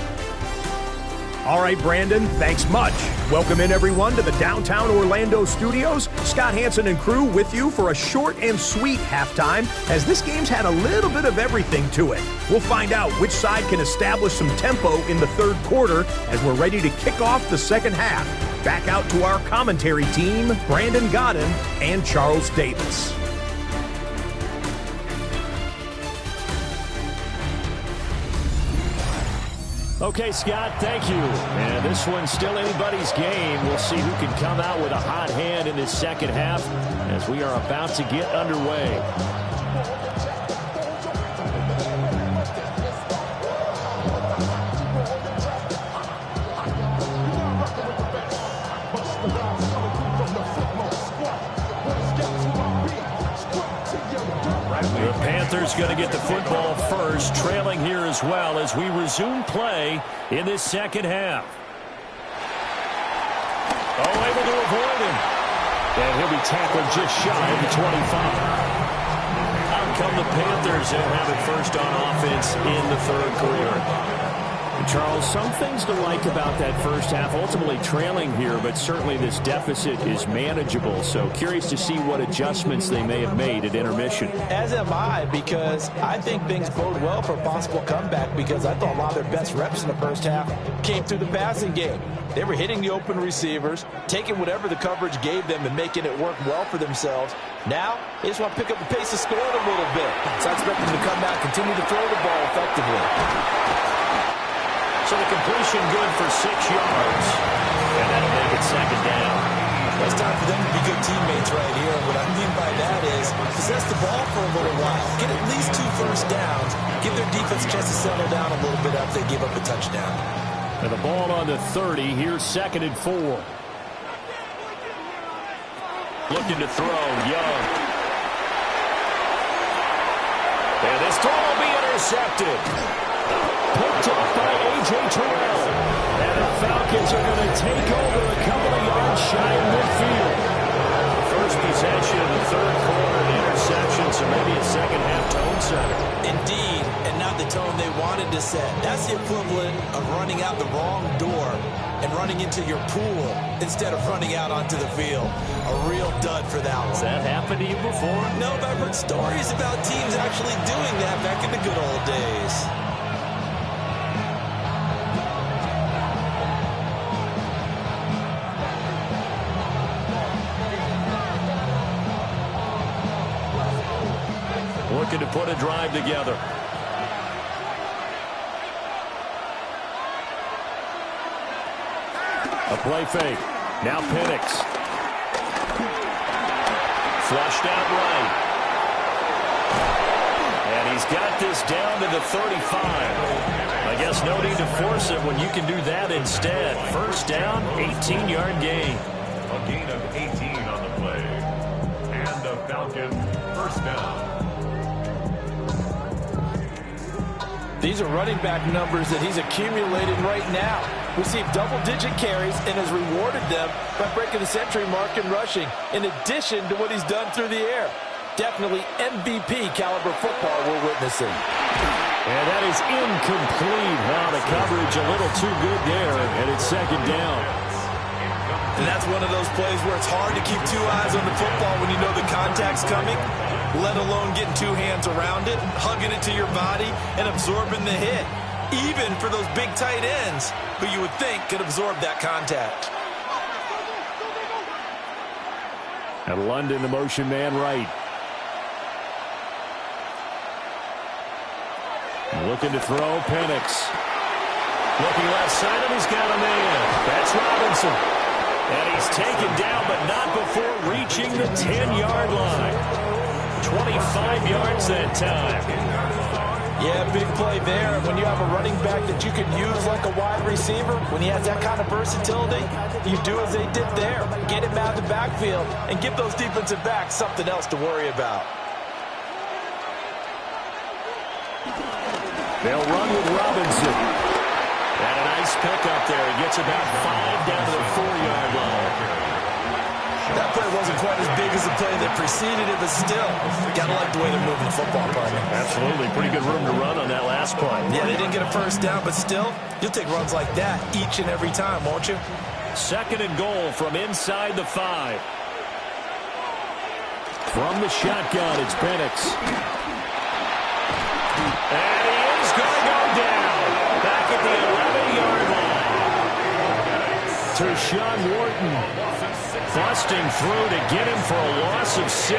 All right, Brandon, thanks much. Welcome in, everyone, to the downtown Orlando studios. Scott Hansen and crew with you for a short and sweet halftime, as this game's had a little bit of everything to it. We'll find out which side can establish some tempo in the third quarter as we're ready to kick off the second half. Back out to our commentary team, Brandon Godden and Charles Davis. Okay, Scott, thank you. And this one's still anybody's game. We'll see who can come out with a hot hand in this second half as we are about to get underway. The Panthers going to get the football first, trailing here as well as we resume play in this second half. Oh, able to avoid him. And he'll be tackled just shy of the 25. Out come the Panthers. They'll have it first on offense in the third quarter. Charles, some things to like about that first half. Ultimately trailing here, but certainly this deficit is manageable. So curious to see what adjustments they may have made at intermission. As am I, because I think things bode well for a possible comeback, because I thought a lot of their best reps in the first half came through the passing game. They were hitting the open receivers, taking whatever the coverage gave them and making it work well for themselves. Now, they just want to pick up the pace of scoring a little bit. So I expect them to come back, continue to throw the ball effectively. So the completion good for 6 yards. And that'll make it second down. It's time for them to be good teammates right here. What I mean by that is possess the ball for a little while. Get at least 2 first downs. Give their defense a chance to settle down a little bit after they give up a touchdown. And the ball on the 30. Here's 2nd and 4. Looking to throw. Young. And this throw will be intercepted. Picked up by A.J. Terrell. And the Falcons are going to take over a couple of yards shy of midfield. First possession of the third quarter, the interception, so maybe a second half tone setter. Indeed, and not the tone they wanted to set. That's the equivalent of running out the wrong door and running into your pool instead of running out onto the field. A real dud for that one. Has that happened to you before? No, but I've heard stories about teams actually doing that back in the good old days. Looking to put a drive together. A play fake. Now Penix. Flushed out right. And he's got this down to the 35. I guess no need to force it when you can do that instead. First down, 18-yard gain. A gain of 18 on the play. And the Falcons first down. These are running back numbers that he's accumulated right now. Received double-digit carries and has rewarded them by breaking the century mark in rushing, in addition to what he's done through the air. Definitely MVP caliber football we're witnessing. And that is incomplete. Now the coverage a little too good there, and it's second down. And that's one of those plays where it's hard to keep 2 eyes on the football when you know the contact's coming, let alone getting 2 hands around it, hugging it to your body, and absorbing the hit. Even for those big tight ends who you would think could absorb that contact. And London, the motion man right. Looking to throw, Penix. Looking left side, and he's got a man. That's Robinson. And he's taken down, but not before reaching the 10-yard line. 25 yards that time. Yeah, big play there. When you have a running back that you can use like a wide receiver, when he has that kind of versatility, you do as they did there. Get him out of the backfield and give those defensive backs something else to worry about. They'll run with Robinson. And a nice pickup there. He gets about 5 down to the 4-yard line. That play wasn't quite as big as the play that preceded it, but still, got to like the way they're moving the football, partner. Absolutely. Pretty good room to run on that last play. Yeah, they didn't get a first down, but still, you'll take runs like that each and every time, won't you? 2nd and goal from inside the 5. From the shotgun, it's Penix. And he is going to go down. Back at the 11-yard line. Tershawn Wharton busting through to get him for a loss of 6.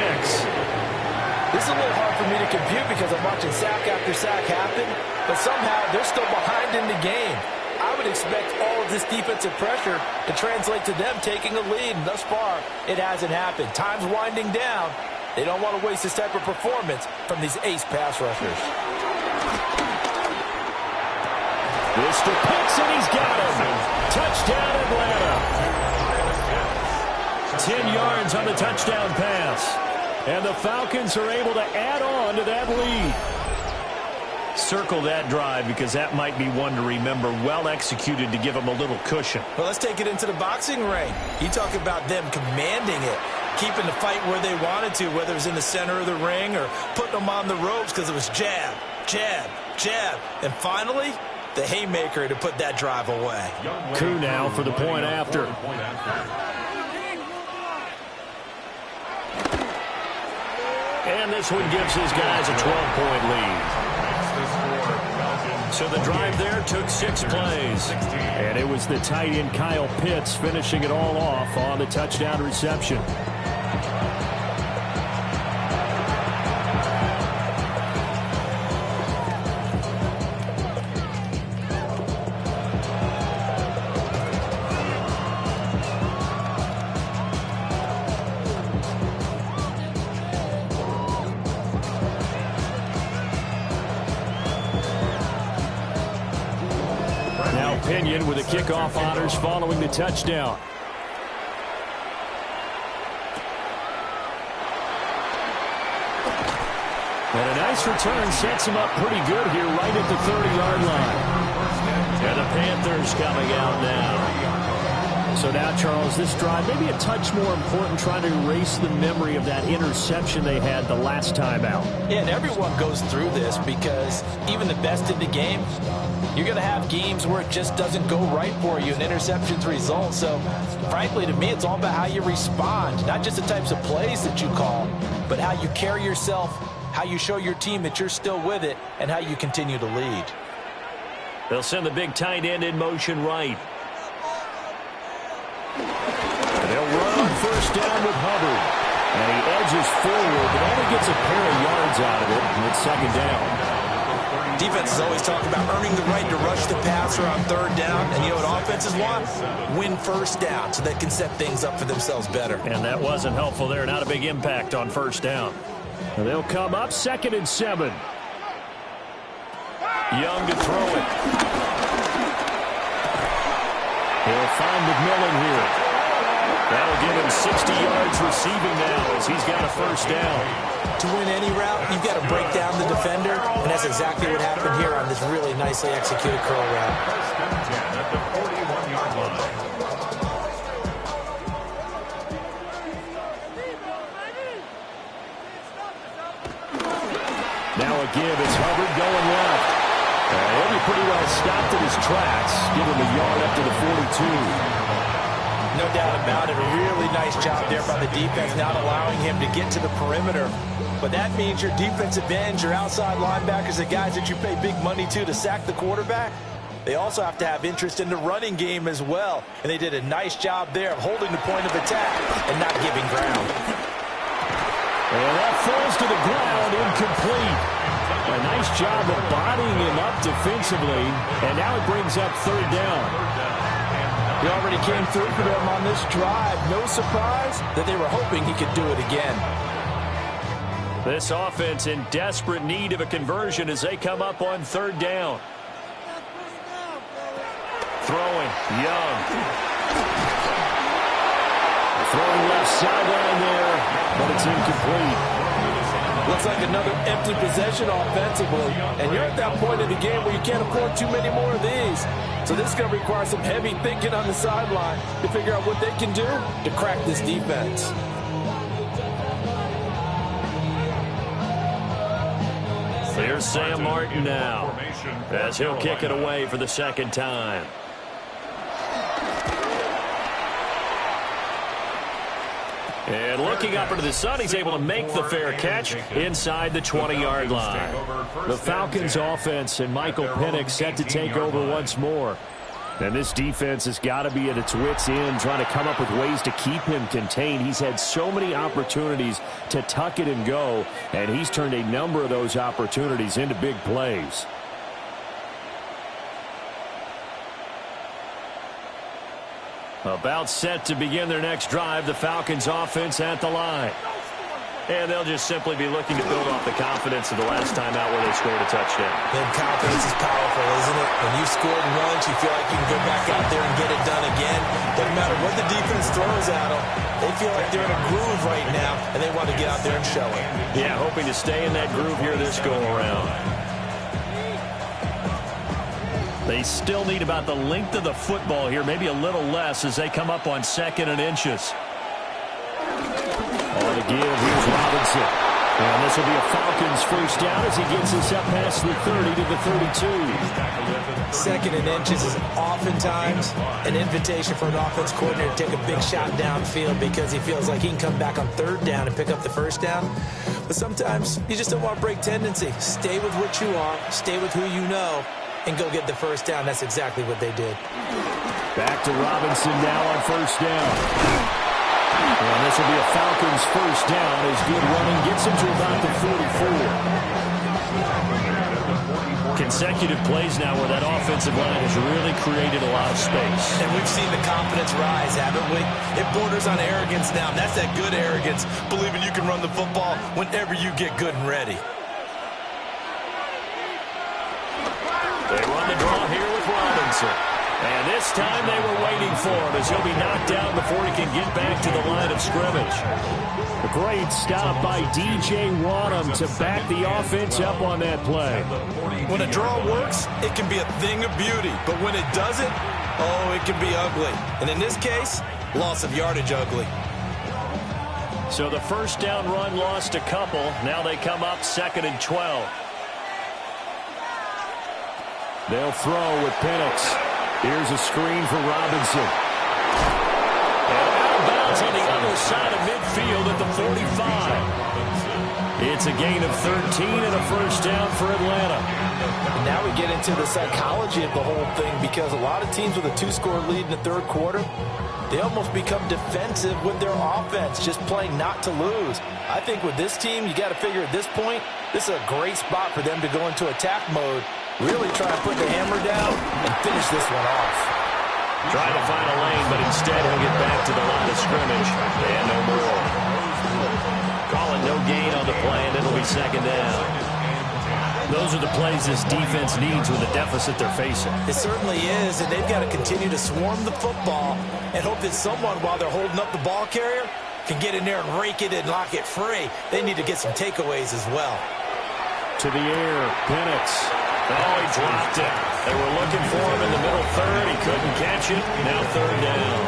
This is a little hard for me to compute because I'm watching sack after sack happen, but somehow they're still behind in the game. I would expect all of this defensive pressure to translate to them taking a lead, and thus far, it hasn't happened. Time's winding down. They don't want to waste this type of performance from these ace pass rushers. Mr. Pitts, and he's got him. Touchdown, Atlanta. 10 yards on the touchdown pass. And the Falcons are able to add on to that lead. Circle that drive because that might be one to remember. Well executed to give them a little cushion. Well, let's take it into the boxing ring. You talk about them commanding it, keeping the fight where they wanted to, whether it was in the center of the ring or putting them on the ropes because it was jab, jab, jab. And finally, the haymaker to put that drive away. Coup now for the point after. And this one gives his guys a 12-point lead. So the drive there took 6 plays. And it was the tight end Kyle Pitts finishing it all off on the touchdown reception. Pinion with the kickoff honors following the touchdown. And a nice return sets him up pretty good here right at the 30-yard line. And the Panthers coming out now. So now, Charles, this drive maybe a touch more important, trying to erase the memory of that interception they had the last time out. Yeah, and everyone goes through this because even the best in the game, you're going to have games where it just doesn't go right for you and interceptions result. So, frankly, to me, it's all about how you respond, not just the types of plays that you call, but how you carry yourself, how you show your team that you're still with it, and how you continue to lead. They'll send the big tight end in motion right. They'll run on first down with Hubbard. And he edges forward, but only gets a pair of yards out of it, and it's 2nd down. Defenses always talk about earning the right to rush the passer on 3rd down. And you know what offenses want? Win first down so they can set things up for themselves better. And that wasn't helpful there. Not a big impact on first down. And they'll come up 2nd and 7. Young to throw it. He'll find McMillan here. That'll give him 60 yards receiving now as he's got a first down. To win any route, you've got to break down the defender, and that's exactly what happened here on this really nicely executed curl route. At the 41-yard line. Now a give. It's Hubbard going left. He'll be pretty well stopped at his tracks. Give him a yard up to the 42. No doubt about it. A really nice job there by the defense, not allowing him to get to the perimeter. But that means your defensive ends, your outside linebackers, the guys that you pay big money to sack the quarterback, they also have to have interest in the running game as well. And they did a nice job there of holding the point of attack and not giving ground. And that falls to the ground, incomplete. A nice job of bodying him up defensively, and now it brings up third down. He already came through for them on this drive. No surprise that they were hoping he could do it again. This offense in desperate need of a conversion as they come up on third down. Throwing, Young. Throwing left sideline there, but it's incomplete. Looks like another empty possession offensively. And you're at that point in the game where you can't afford too many more of these. So this is going to require some heavy thinking on the sideline to figure out what they can do to crack this defense. Here's Sam Martin now as he'll kick it away for the second time. And looking up into the sun, he's able to make the fair catch inside the 20-yard line. The Falcons offense and Michael Penix set to take over once more. And this defense has got to be at its wits' end, trying to come up with ways to keep him contained. He's had so many opportunities to tuck it and go, and he's turned a number of those opportunities into big plays. About set to begin their next drive, the Falcons offense at the line. And they'll just simply be looking to build off the confidence of the last time out where they scored a touchdown. And confidence is powerful, isn't it? When you've scored once, you feel like you can go back out there and get it done again. Doesn't matter what the defense throws at them. They feel like they're in a groove right now, and they want to get out there and show it. Yeah, hoping to stay in that groove here this go-around. They still need about the length of the football here, maybe a little less as they come up on 2nd and inches. All to give, here's Robinson. And this will be a Falcons first down as he gets us up past the 30 to the 32. 2nd and inches is oftentimes an invitation for an offense coordinator to take a big shot downfield because he feels like he can come back on 3rd down and pick up the first down. But sometimes you just don't want to break tendency. Stay with what you are, stay with who you know, and go get the first down. That's exactly what they did. Back to Robinson now on first down. And this will be a Falcons first down as good running gets him to about the 44. Consecutive plays now where that offensive line has really created a lot of space. And we've seen the confidence rise, haven't we? It borders on arrogance now. And that's that good arrogance, believing you can run the football whenever you get good and ready. They run the draw here with Robinson. And this time they were waiting for him as he'll be knocked down before he can get back to the line of scrimmage. A great stop by D.J. Wadham to back the offense up on that play. When a draw works, it can be a thing of beauty. But when it doesn't, oh, it can be ugly. And in this case, loss of yardage ugly. So the first down run lost a couple. Now they come up 2nd and 12. They'll throw with Penix. Here's a screen for Robinson. And out of bounds on the other side of midfield at the 45. It's a gain of 13 and a first down for Atlanta. And now we get into the psychology of the whole thing because a lot of teams with a 2-score lead in the 3rd quarter, they almost become defensive with their offense, just playing not to lose. I think with this team, you got to figure at this point, this is a great spot for them to go into attack mode, really try to put the hammer down and finish this one off. Trying to find a lane, but instead he'll get back to the line of scrimmage. And no more. Call it no gain on the play, and it'll be 2nd down. Those are the plays this defense needs with the deficit they're facing. It certainly is, and they've got to continue to swarm the football and hope that someone, while they're holding up the ball carrier, can get in there and rake it and lock it free. They need to get some takeaways as well. To the air, Penix. Oh, he dropped it. They were looking for him in the middle 3rd. He couldn't catch it. Now 3rd down.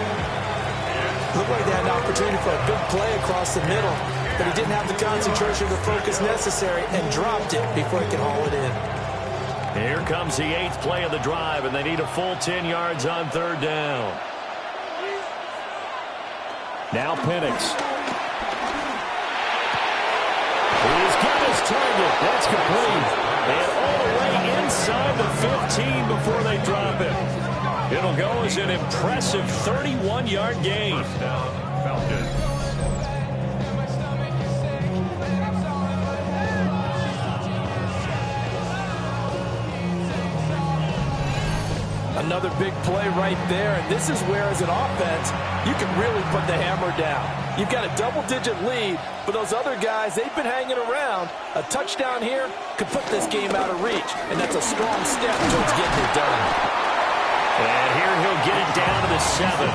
Looked like they had an opportunity for a big play across the middle, but he didn't have the concentration or the focus necessary and dropped it before he could haul it in. Here comes the 8th play of the drive, and they need a full 10 yards on 3rd down. Now Penix. He's got his target. That's complete. And all the way inside the 15 before they drop it. It'll go as an impressive 31-yard gain. another big play right there. And this is where, as an offense, you can really put the hammer down. You've got a double-digit lead, but those other guys, they've been hanging around. A touchdown here could put this game out of reach, and that's a strong step towards getting it done. And here he'll get it down to the 7.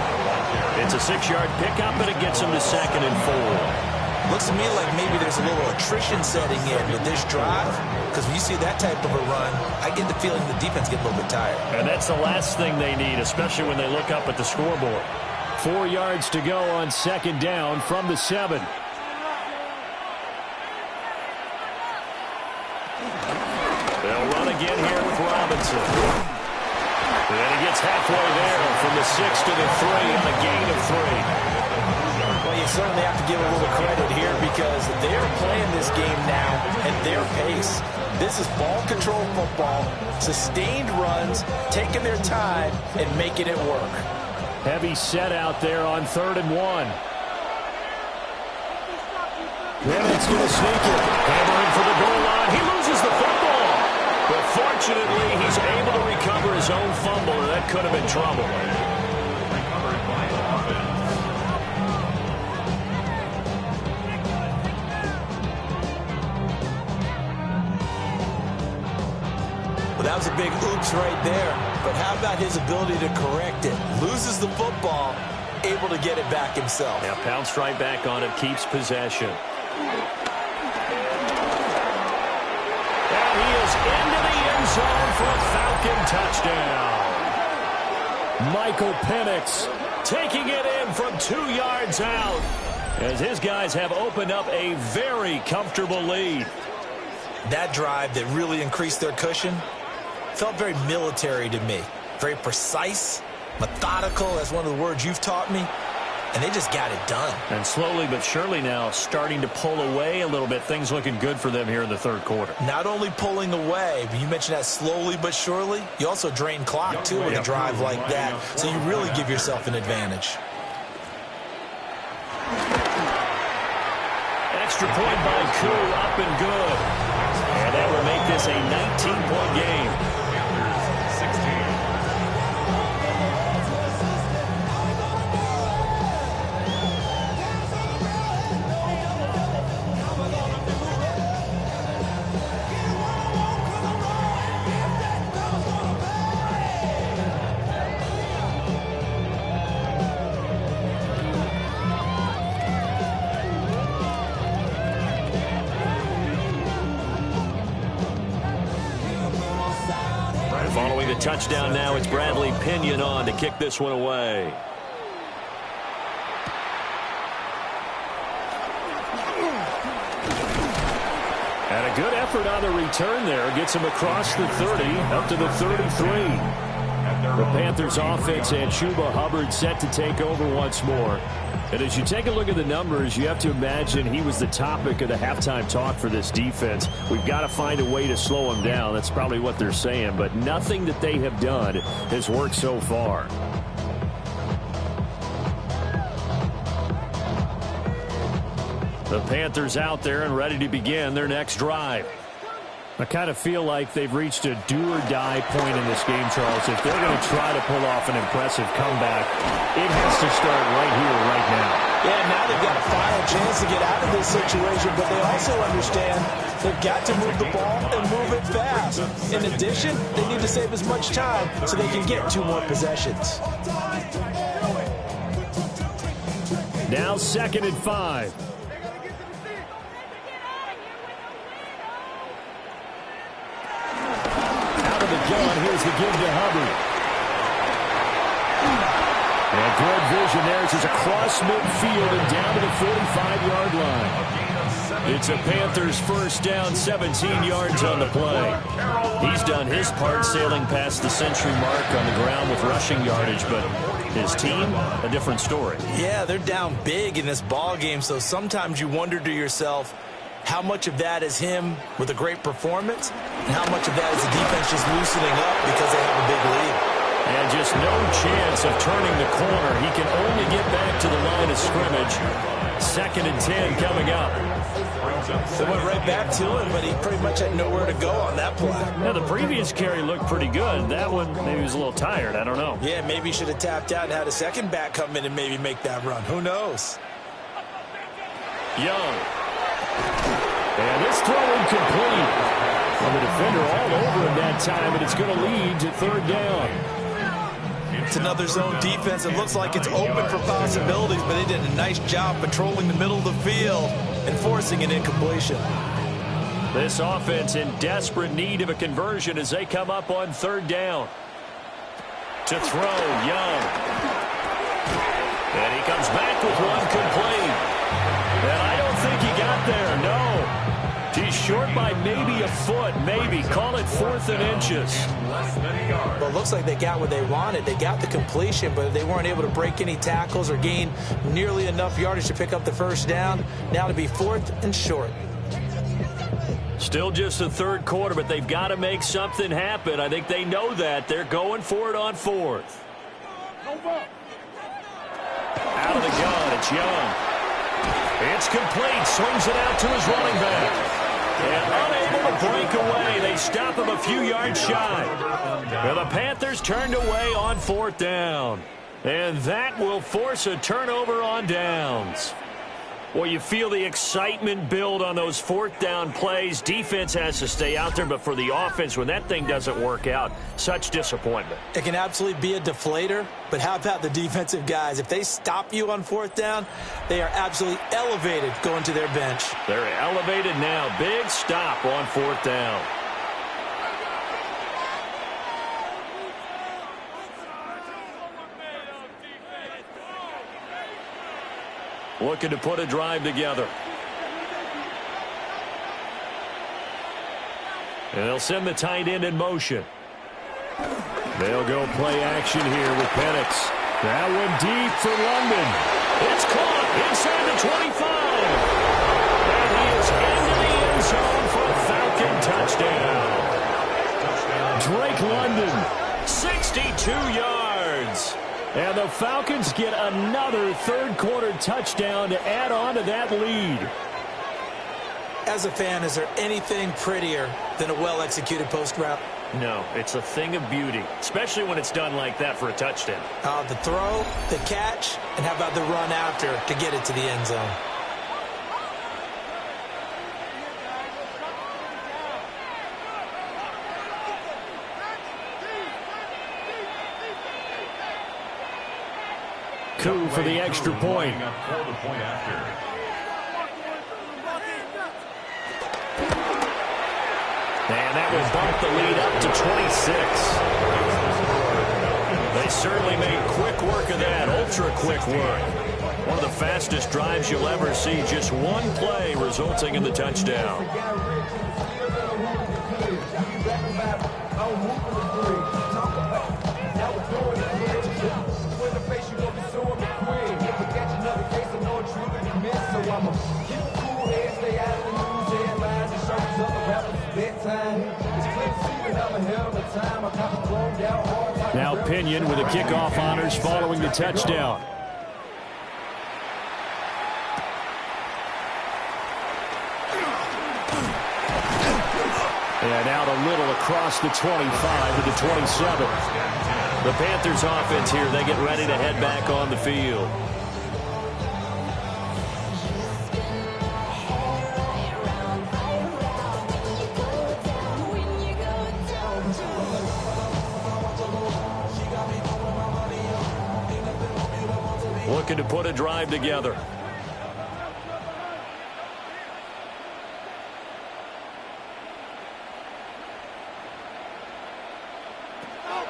It's a 6-yard pickup, and it gets him to 2nd and 4. Looks to me like maybe there's a little attrition setting in with this drive, because when you see that type of a run, I get the feeling the defense gets a little bit tired. And that's the last thing they need, especially when they look up at the scoreboard. 4 yards to go on 2nd down from the 7. They'll run again here with Robinson. And he gets halfway there from the 6 to the 3 on a gain of 3. Well, you certainly have to give a little credit here because they're playing this game now at their pace. This is ball control football, sustained runs, taking their time, and making it work. Heavy set out there on 3rd and 1. Bennett's going to sneak it. Hammering for the goal line. He loses the football. But fortunately, he's able to recover his own fumble, and that could have been trouble. That was a big oops right there. But how about his ability to correct it? Loses the football, able to get it back himself. Yeah, pounced right back on it, keeps possession. And he is into the end zone for a Falcon touchdown. Michael Penix Taking it in from 2 yards out, as his guys have opened up a very comfortable lead. That drive that really increased their cushion felt very military to me. Very precise, methodical, that's one of the words you've taught me. And they just got it done. And slowly but surely now starting to pull away a little bit. Things looking good for them here in the 3rd quarter. Not only pulling away, but you mentioned that slowly but surely. You also drain clock, too, with a drive like that. So you really give yourself an advantage. Extra point by Koo, up and good. And that will make this a 19-point game. Following the touchdown now, it's Bradley Pinion on to kick this one away. And a good effort on the return there. Gets him across the 30, up to the 33. The Panthers offense and Chuba Hubbard set to take over once more. And as you take a look at the numbers, you have to imagine he was the topic of the halftime talk for this defense. We've got to find a way to slow him down. That's probably what they're saying. But nothing that they have done has worked so far. The Panthers out there and ready to begin their next drive. I kind of feel like they've reached a do-or-die point in this game, Charles. If they're going to try to pull off an impressive comeback, it has to start right here, right now. Yeah, now they've got a final chance to get out of this situation, but they also understand they've got to move the ball and move it fast. In addition, they need to save as much time so they can get 2 more possessions. Now 2nd and 5. Gun. Here's the give to Hubbard. And good vision there. It's across midfield and down to the 45-yard line. It's a Panthers first down, 17 yards on the play. He's done his part sailing past the century mark on the ground with rushing yardage, but his team, a different story. Yeah, they're down big in this ball game, so sometimes you wonder to yourself, how much of that is him with a great performance, and how much of that is the defense just loosening up because they have a big lead? And just no chance of turning the corner. He can only get back to the line of scrimmage. 2nd and 10 coming up. They went right back to him, but he pretty much had nowhere to go on that play. Now, the previous carry looked pretty good. That one, maybe he was a little tired. I don't know. Yeah, maybe he should have tapped out and had a second back come in and maybe make that run. Who knows? Young. And this throw incomplete. Well, the defender all over him that time, and it's going to lead to 3rd down. It's another zone defense. It looks like it's open for possibilities, but they did a nice job patrolling the middle of the field and forcing an incompletion. This offense in desperate need of a conversion as they come up on 3rd down. To throw, Young. And he comes back with one complete. And I don't think he got there, no. He's short by maybe a foot, maybe. Call it 4th and inches. Well, it looks like they got what they wanted. They got the completion, but they weren't able to break any tackles or gain nearly enough yardage to pick up the 1st down. Now to be 4th and short. Still just the 3rd quarter, but they've got to make something happen. I think they know that. They're going for it on 4th. Out of the gun, it's Young. It's complete. Swings it out to his running back. And unable to break away. They stop him a few yards shy. Well, the Panthers turned away on 4th down. And that will force a turnover on downs. Well, you feel the excitement build on those 4th down plays. Defense has to stay out there, but for the offense, when that thing doesn't work out, such disappointment. It can absolutely be a deflator, but how about the defensive guys? If they stop you on 4th down, they are absolutely elevated going to their bench. They're elevated now. Big stop on 4th down. Looking to put a drive together. And they'll send the tight end in motion. They'll go play action here with Penix. That one deep for London. It's caught inside the 25. And he is into the end zone for a Falcon touchdown. Drake London, 62 yards. And the Falcons get another 3rd quarter touchdown to add on to that lead. As a fan, is there anything prettier than a well-executed post route? No, it's a thing of beauty, especially when it's done like that for a touchdown. The throw, the catch, and how about the run after to get it to the end zone? Coup for the extra point. And that will bump the lead up to 26. They certainly made quick work of that, ultra-quick work. One of the fastest drives you'll ever see, just one play resulting in the touchdown. Now Pinion with the kickoff honors following the touchdown. And out a little across the 25 to the 27. The Panthers offense here, they get ready to head back on the field. Looking to put a drive together.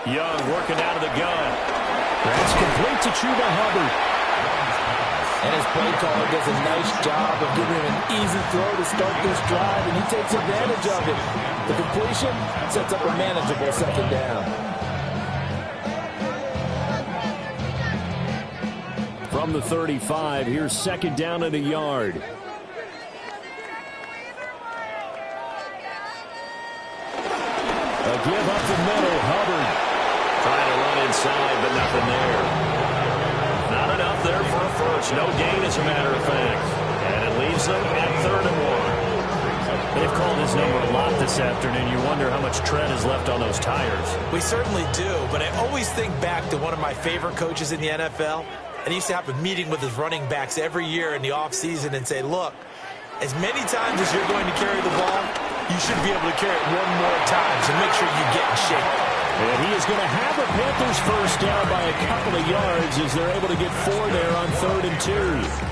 Young working out of the gun. That's complete to Chuba Hubbard. And his play caller does a nice job of giving him an easy throw to start this drive, and he takes advantage of it. The completion sets up a manageable 2nd down. From the 35, here's 2nd down and a yard. A give up the middle, Hubbard. Trying to run inside, but nothing there. Not enough there for a first. No gain, as a matter of fact. And it leaves them at 3rd and 1. They've called his number a lot this afternoon. You wonder how much tread is left on those tires. We certainly do, but I always think back to one of my favorite coaches in the NFL. And he used to have a meeting with his running backs every year in the offseason and say, look, as many times as you're going to carry the ball, you should be able to carry it one more time, so make sure you get in shape. And he is going to have the Panthers first down by a couple of yards as they're able to get 4 there on 3rd and 2.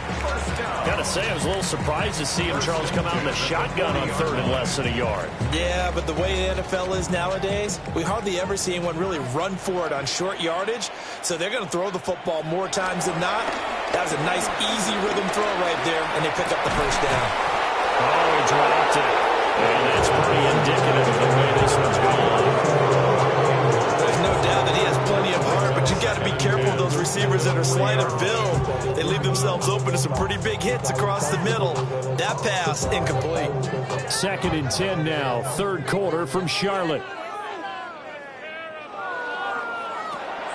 Got to say, I was a little surprised to see him, Charles, come out in a shotgun on 3rd and less than a yard. Yeah, but the way the NFL is nowadays, we hardly ever see anyone really run for it on short yardage, so they're going to throw the football more times than not. That was a nice, easy rhythm throw right there, and they pick up the first down. Oh, he dropped it. And that's pretty indicative of the way this one's going. There's no doubt that he has plenty of heart, but you've got to be careful of those receivers that are slight of build. They leave themselves open to some pretty big hits across the middle. That pass, incomplete. 2nd and 10 now, 3rd quarter from Charlotte.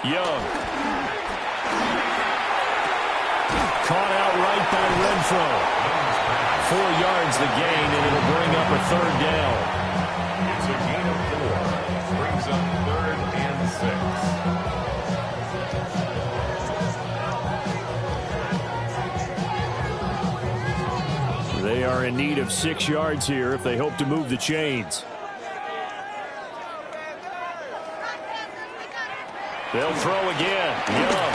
Young. Caught out right by Renfro. 4 yards the gain, and it'll bring up a 3rd down. It's a gain of 4. Brings up 3rd and 6. They are in need of 6 yards here if they hope to move the chains. They'll throw again. Young.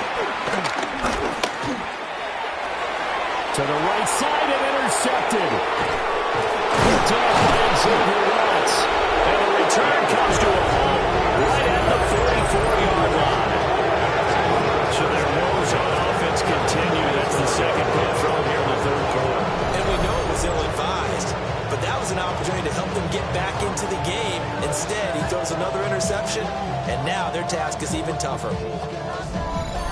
To the right side and intercepted. Picked up by Xavier Watts. And the return comes to a halt right at the 44-yard line. So their woes on offense continue. That's the second punt thrown here in the 3rd quarter. And we know it was ill-advised, but that was an opportunity to help them get back into the game. Instead, he throws another interception, and now their task is even tougher.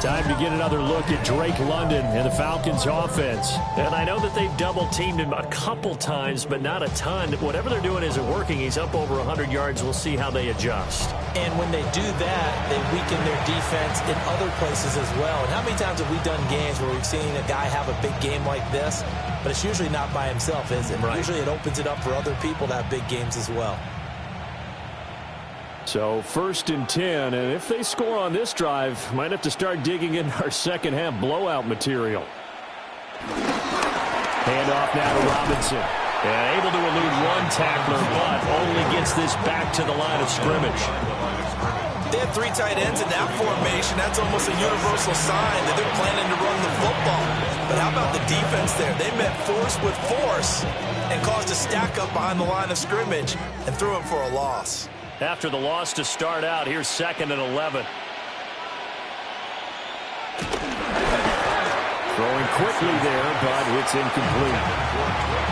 Time to get another look at Drake London and the Falcons offense. And I know that they've double-teamed him a couple times, but not a ton. Whatever they're doing isn't working. He's up over 100 yards. We'll see how they adjust. And when they do that, they weaken their defense in other places as well. And how many times have we done games where we've seen a guy have a big game like this, but it's usually not by himself, is it? Right. Usually it opens it up for other people to have big games as well. So 1st and 10, and if they score on this drive, might have to start digging in our second half blowout material. Handoff now to Robinson. And able to elude one tackler, but only gets this back to the line of scrimmage. They have 3 tight ends in that formation. That's almost a universal sign that they're planning to run the football. But how about the defense there? They met force with force and caused a stack up behind the line of scrimmage and threw him for a loss. After the loss to start out, here's 2nd and 11. Throwing quickly there, but it's incomplete.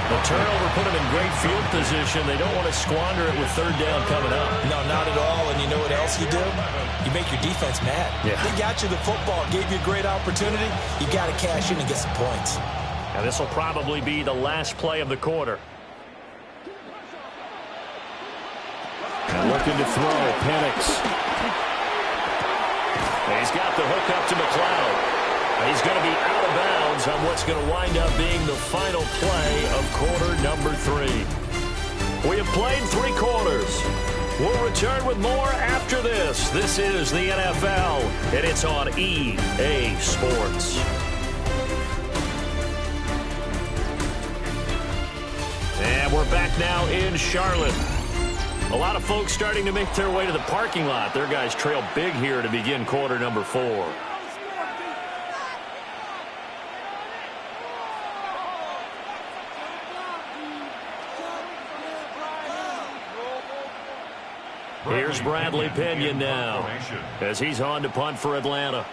The turnover put them in great field position. They don't want to squander it with 3rd down coming up. No, not at all. And you know what else you do? You make your defense mad. Yeah. They got you the football, gave you a great opportunity. You got to cash in and get some points. And this will probably be the last play of the quarter. And looking to throw, Penix. He's got the hook up to McLeod. He's going to be out of bounds on what's going to wind up being the final play of quarter number 3. We have played 3 quarters. We'll return with more after this. This is the NFL, and it's on EA Sports. And we're back now in Charlotte. A lot of folks starting to make their way to the parking lot. Their guys trail big here to begin quarter number 4. Here's Bradley Pinion now as he's on to punt for Atlanta.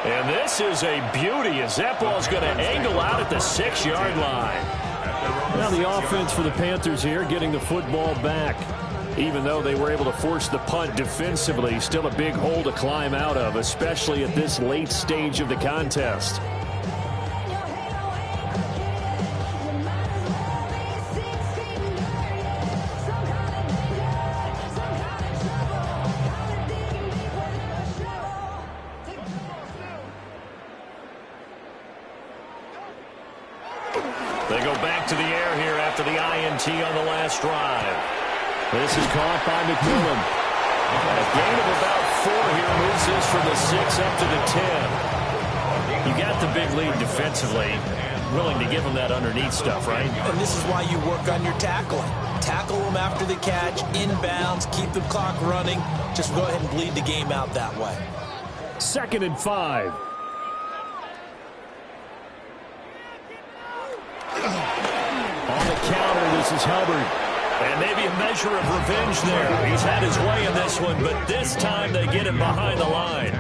And this is a beauty as that ball's going to angle out at the 6-yard line. Now the offense for the Panthers here getting the football back. Even though they were able to force the punt defensively, still a big hole to climb out of, especially at this late stage of the contest. They go back to the air here after the INT on the last drive. This is caught by McMillan. A gain of about 4 here moves this from the 6 up to the 10. You got the big lead defensively. Willing to give them that underneath stuff, right? And this is why you work on your tackling. Tackle them after the catch, inbounds, keep the clock running. Just go ahead and bleed the game out that way. 2nd and 5. On the counter, this is Hubbard. And maybe a measure of revenge there. He's had his way in this one, but this time they get him behind the line.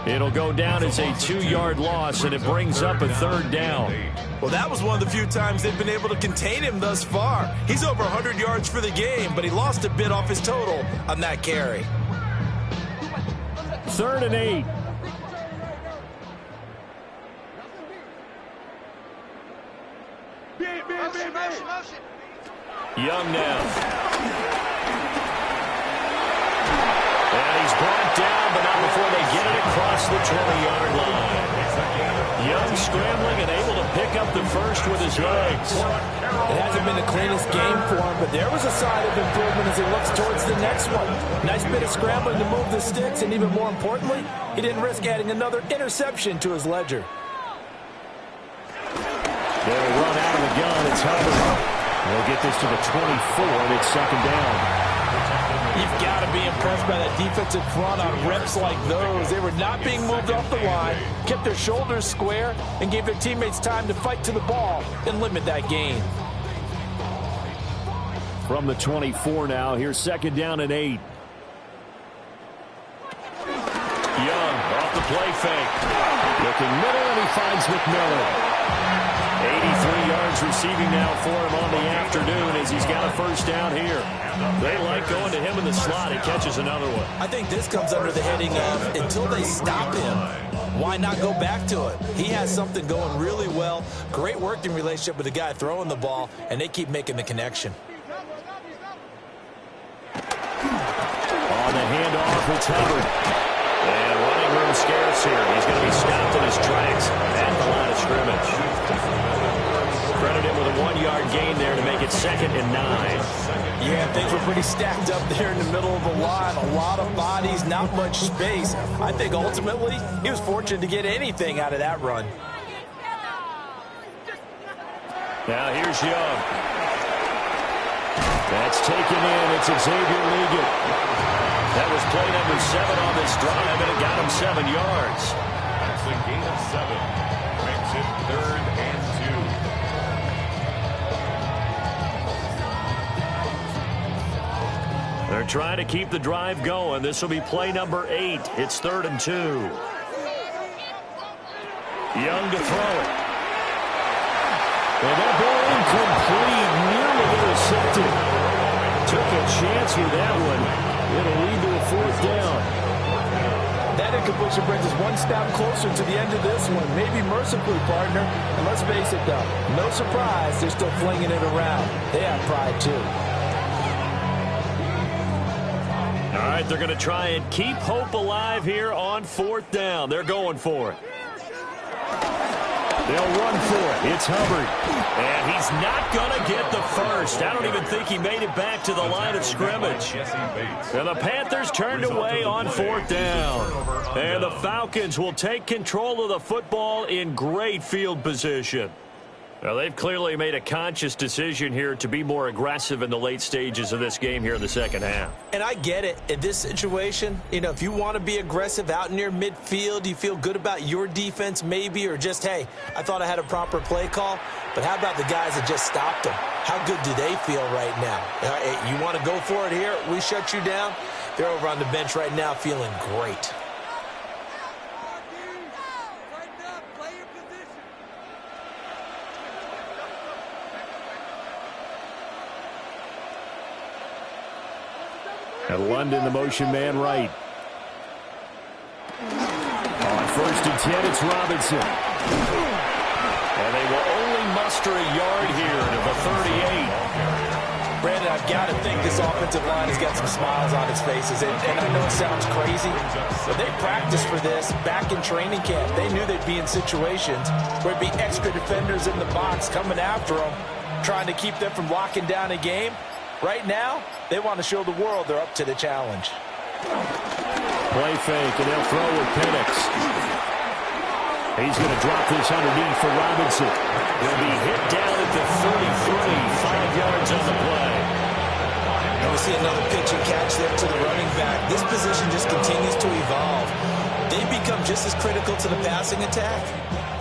It'll go down as a 2-yard loss, and it brings up a 3rd down. Well, that was one of the few times they've been able to contain him thus far. He's over 100 yards for the game, but he lost a bit off his total on that carry. 3rd and 8. Young now. And he's brought down, but not before they get it across the 20-yard line. Young scrambling and able to pick up the first with his legs. It hasn't been the cleanest game for him, but there was a sign of improvement as he looks towards the next one. Nice bit of scrambling to move the sticks, and even more importantly, he didn't risk adding another interception to his ledger. They'll run out of the gun. It's Hubbard. They'll get this to the 24, and it's 2nd down. You've got to be impressed by that defensive front on reps like those. They were not being moved off the line, kept their shoulders square, and gave their teammates time to fight to the ball and limit that gain. From the 24 now, here's 2nd down and 8. Young off the play fake. Looking middle, and he finds McMillan. 83 yards receiving now for him on the afternoon as he's got a 1st down here. They like going to him in the slot. He catches another one. I think this comes under the heading of until they stop him, why not go back to it? He has something going really well. Great working relationship with the guy throwing the ball, and they keep making the connection. On the handoff, it's Hubbard. And running room scarce here. He's going to be stopped in his tracks at the line of scrimmage. Credit him with a 1-yard gain there to make it 2nd and 9. Yeah, things were pretty stacked up there in the middle of the line. A lot of bodies, not much space. I think ultimately he was fortunate to get anything out of that run. Now here's Young. That's taken in. It's Xavier Liggett. That was play number 7 on this drive, and it got him 7 yards. That's a gain of 7. Makes it 3rd and 2. They're trying to keep the drive going. This will be play number 8. It's 3rd and 2. Young to throw it. And that ball incomplete, nearly intercepted. Took a chance with that one. It'll lead to a 4th down. That incompletion brings us one step closer to the end of this one. Maybe mercifully, partner. And let's face it, though, no surprise, they're still flinging it around. They have pride, too. All right, they're going to try and keep hope alive here on 4th down. They're going for it. They'll run for it. It's Hubbard. And he's not going to get the first. I don't even think he made it back to the line of scrimmage. And the Panthers turned away on 4th down. And the Falcons will take control of the football in great field position. Now, they've clearly made a conscious decision here to be more aggressive in the late stages of this game here in the 2nd half. And I get it. In this situation, you know, if you want to be aggressive out near midfield, you feel good about your defense maybe, or just, hey, I thought I had a proper play call. But how about the guys that just stopped them? How good do they feel right now? You want to go for it here? We shut you down? They're over on the bench right now feeling great. And London, the motion man right. On 1st and 10, it's Robinson. And they will only muster a yard here to the 38. Brandon, I've got to think this offensive line has got some smiles on its faces. And I know it sounds crazy, but they practiced for this back in training camp. They knew they'd be in situations where there'd be extra defenders in the box coming after them, trying to keep them from locking down a game. Right now, they want to show the world they're up to the challenge. Play fake, and they'll throw with Penix. He's going to drop this underneath for Robinson. He'll be hit down at the 33, 5 yards on the play. And we see another pitch and catch there to the running back. This position just continues to evolve. They become just as critical to the passing attack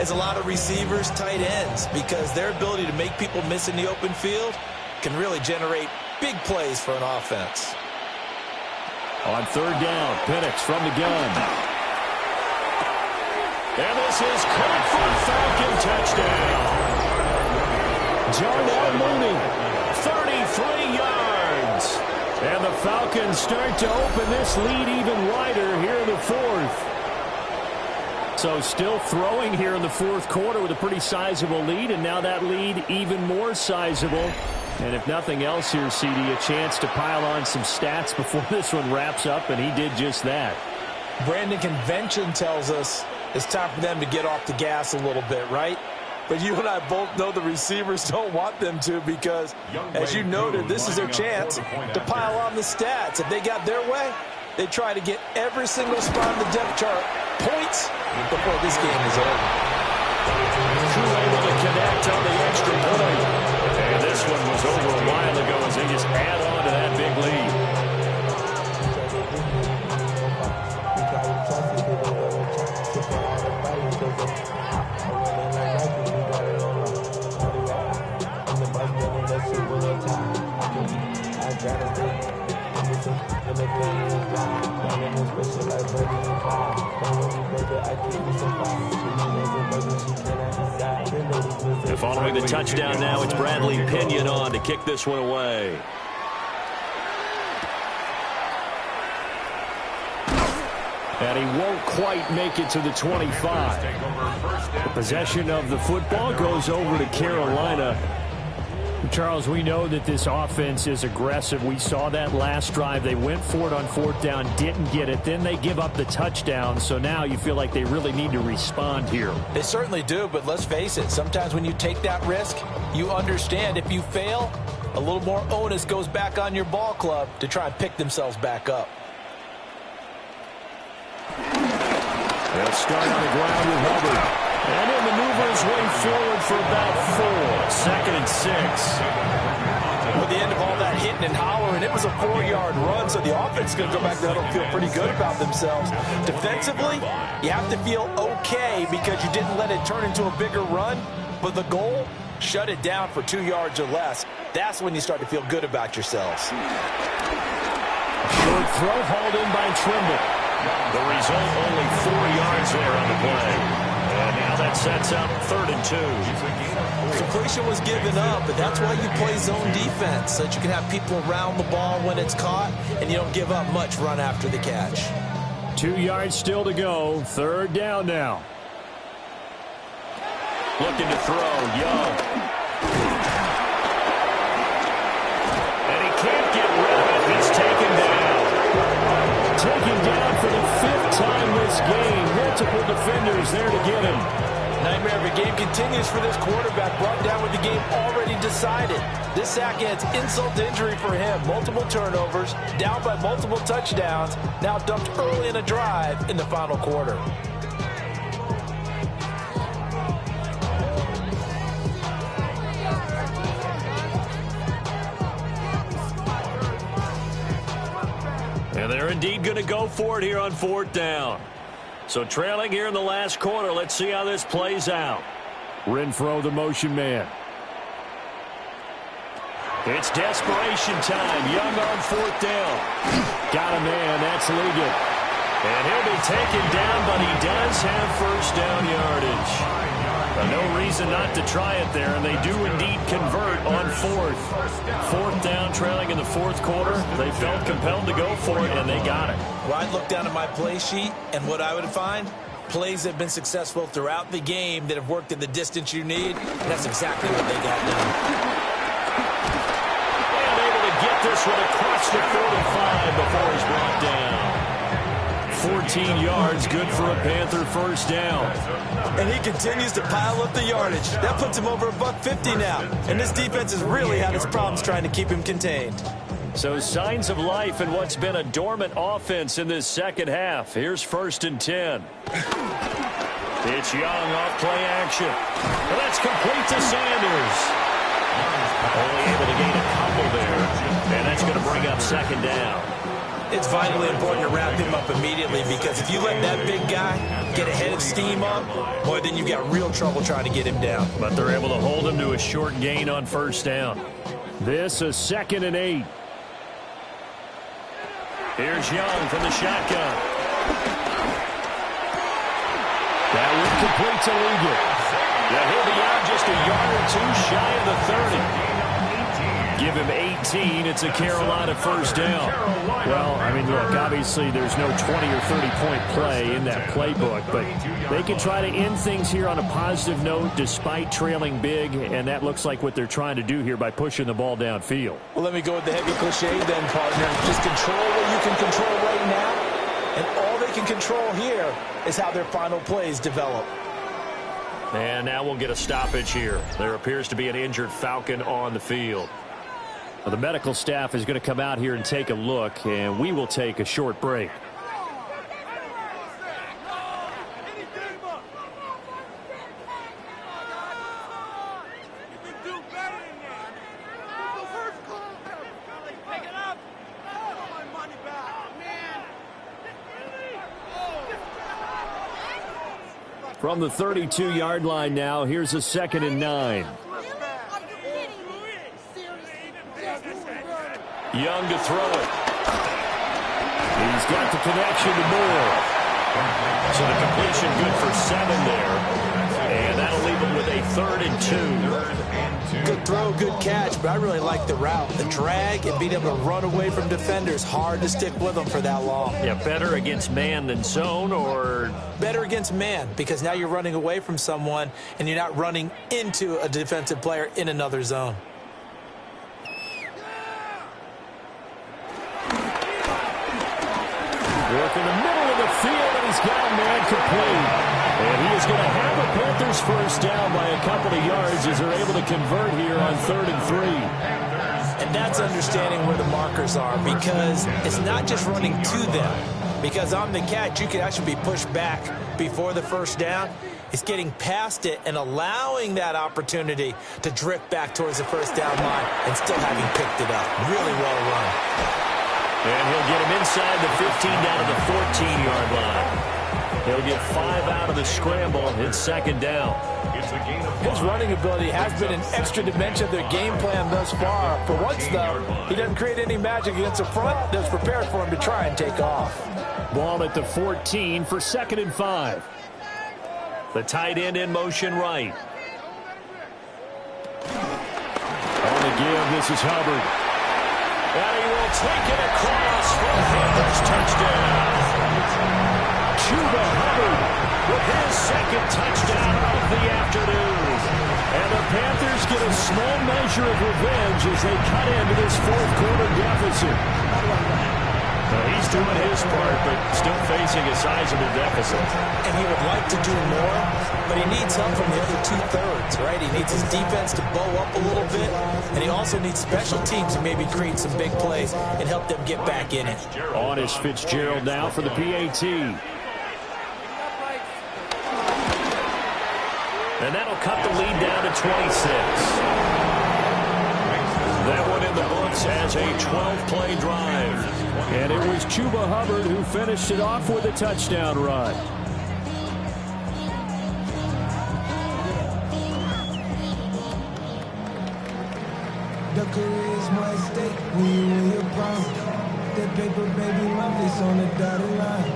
as a lot of receivers, tight ends, because their ability to make people miss in the open field can really generate big plays for an offense. On third down, Penix from the gun. And this is caught for a Falcon touchdown. Darnell Mooney, 33 yards. And the Falcons start to open this lead even wider here in the fourth. So still throwing here in the fourth quarter with a pretty sizable lead, and now that lead even more sizable. And if nothing else here, CD, a chance to pile on some stats before this one wraps up, and he did just that. Brandon, convention tells us it's time for them to get off the gas a little bit, right? But you and I both know the receivers don't want them to, because, as you noted, this is their chance to pile on the stats. If they got their way, they try to get every single spot on the depth chart points before this game is over. Crew able to connect on the extra point. And this one was over a while ago as they just add on to that big lead. And following the touchdown now, it's Bradley Pinion on to kick this one away. And he won't quite make it to the 25. The possession of the football goes over to Carolina. Charles, we know that this offense is aggressive. We saw that last drive. They went for it on fourth down, didn't get it. Then they give up the touchdown. So now you feel like they really need to respond here. They certainly do, but let's face it. Sometimes when you take that risk, you understand if you fail, a little more onus goes back on your ball club to try and pick themselves back up. They'll start on the ground with Hubbard. And he'll maneuver his way forward for about 4. 2nd and 6. With the end of all that hitting and hollering, it was a 4-yard run, so the offense is going to go back there and feel pretty good about themselves. Defensively, you have to feel okay because you didn't let it turn into a bigger run, but the goal, shut it down for 2 yards or less. That's when you start to feel good about yourselves. Short throw hauled in by Trimble. The result, only 4 yards there on the play. And now that sets up 3rd and 2. Completion was given up, but that's why you play zone defense, so that you can have people around the ball when it's caught, and you don't give up much run after the catch. 2 yards still to go. 3rd down now. Looking to throw, Young. And he can't get rid of it. He's taken down. Taken down for the 5th time this game. Multiple defenders there to get him. Nightmare of a game continues for this quarterback, brought down with the game already decided. This sack adds insult to injury for him. Multiple turnovers, down by multiple touchdowns, now dumped early in a drive in the final quarter. And they're indeed going to go for it here on 4th down. So trailing here in the last quarter. Let's see how this plays out. Renfro, the motion man. It's desperation time. Young on 4th down. Got a man. That's Ligon. And he'll be taken down, but he does have 1st down yardage. No reason not to try it there, and they do indeed convert on 4th. 4th down, trailing in the 4th quarter. They felt compelled to go for it, and they got it. Well, I'd look down at my play sheet, and what I would find, plays that have been successful throughout the game that have worked at the distance you need, and that's exactly what they got done. And able this one across the 45 before he's brought down. 14 yards, good for a Panther first down. And he continues to pile up the yardage. That puts him over $150 now. And this defense has really had its problems trying to keep him contained. So signs of life in what's been a dormant offense in this second half. Here's 1st and 10. It's Young off play action. Well, that's complete to Sanders. Only able to gain a couple there. And that's going to bring up 2nd down. It's vitally important to wrap him up immediately, because if you let that big guy get ahead of steam up, boy, then you've got real trouble trying to get him down. But they're able to hold him to a short gain on 1st down. This is 2nd and 8. Here's Young from the shotgun. That one complete to Ligon. Yeah, he'll be out just a yard or two shy of the 30. Give him 18. It's a Carolina 1st down. Well, I mean, look, obviously there's no 20 or 30-point play in that playbook, but they can try to end things here on a positive note despite trailing big, and that looks like what they're trying to do here by pushing the ball downfield. Well, let me go with the heavy cliche then, partner. Just control what you can control right now, and all they can control here is how their final plays develop. And now we'll get a stoppage here. There appears to be an injured Falcon on the field. Well, the medical staff is going to come out here and take a look, and we will take a short break. From the 32-yard line now, here's a 2nd and 9. Young to throw it. He's got the connection to Moore. So the completion good for 7 there. And that'll leave him with a 3rd and 2. Good throw, good catch, but I really like the route. The drag and being able to run away from defenders, hard to stick with them for that long. Yeah, better against man than zone, or? Better against man, because now you're running away from someone and you're not running into a defensive player in another zone. Work in the middle of the field, and he's got a man complete. And he is going to have a Panthers first down by a couple of yards as they're able to convert here on 3rd and 3. And that's understanding where the markers are, because it's not just running to them. Because on the catch, you can actually be pushed back before the first down. It's getting past it and allowing that opportunity to drift back towards the first down line and still having picked it up. Really well run. And he'll get him inside the 15 down to the 14-yard line. He'll get 5 out of the scramble. It's 2nd down. His running ability has been an extra dimension of their game plan thus far. For once, though, he doesn't create any magic against the front that's prepared for him to try and take off. Ball at the 14 for 2nd and 5. The tight end in motion right. On the give, this is Hubbard. And he will take it across for the Panthers touchdown. Chuba Hubbard with his 2nd touchdown of the afternoon. And the Panthers get a small measure of revenge as they cut into this 4th quarter deficit. Well, he's doing his part, but still facing a sizable deficit. And he would like to do more, but he needs help from the other 2/3, right? He needs his defense to bow up a little bit, and he also needs special teams to maybe create some big plays and help them get back in it. On is Fitzgerald now for the PAT. And that'll cut the lead down to 26. That one in the books as a 12-play drive. And it was Chuba Hubbard who finished it off with a touchdown run. The career is more at stake when you win your prime. That paper, baby, my face on the dotted line.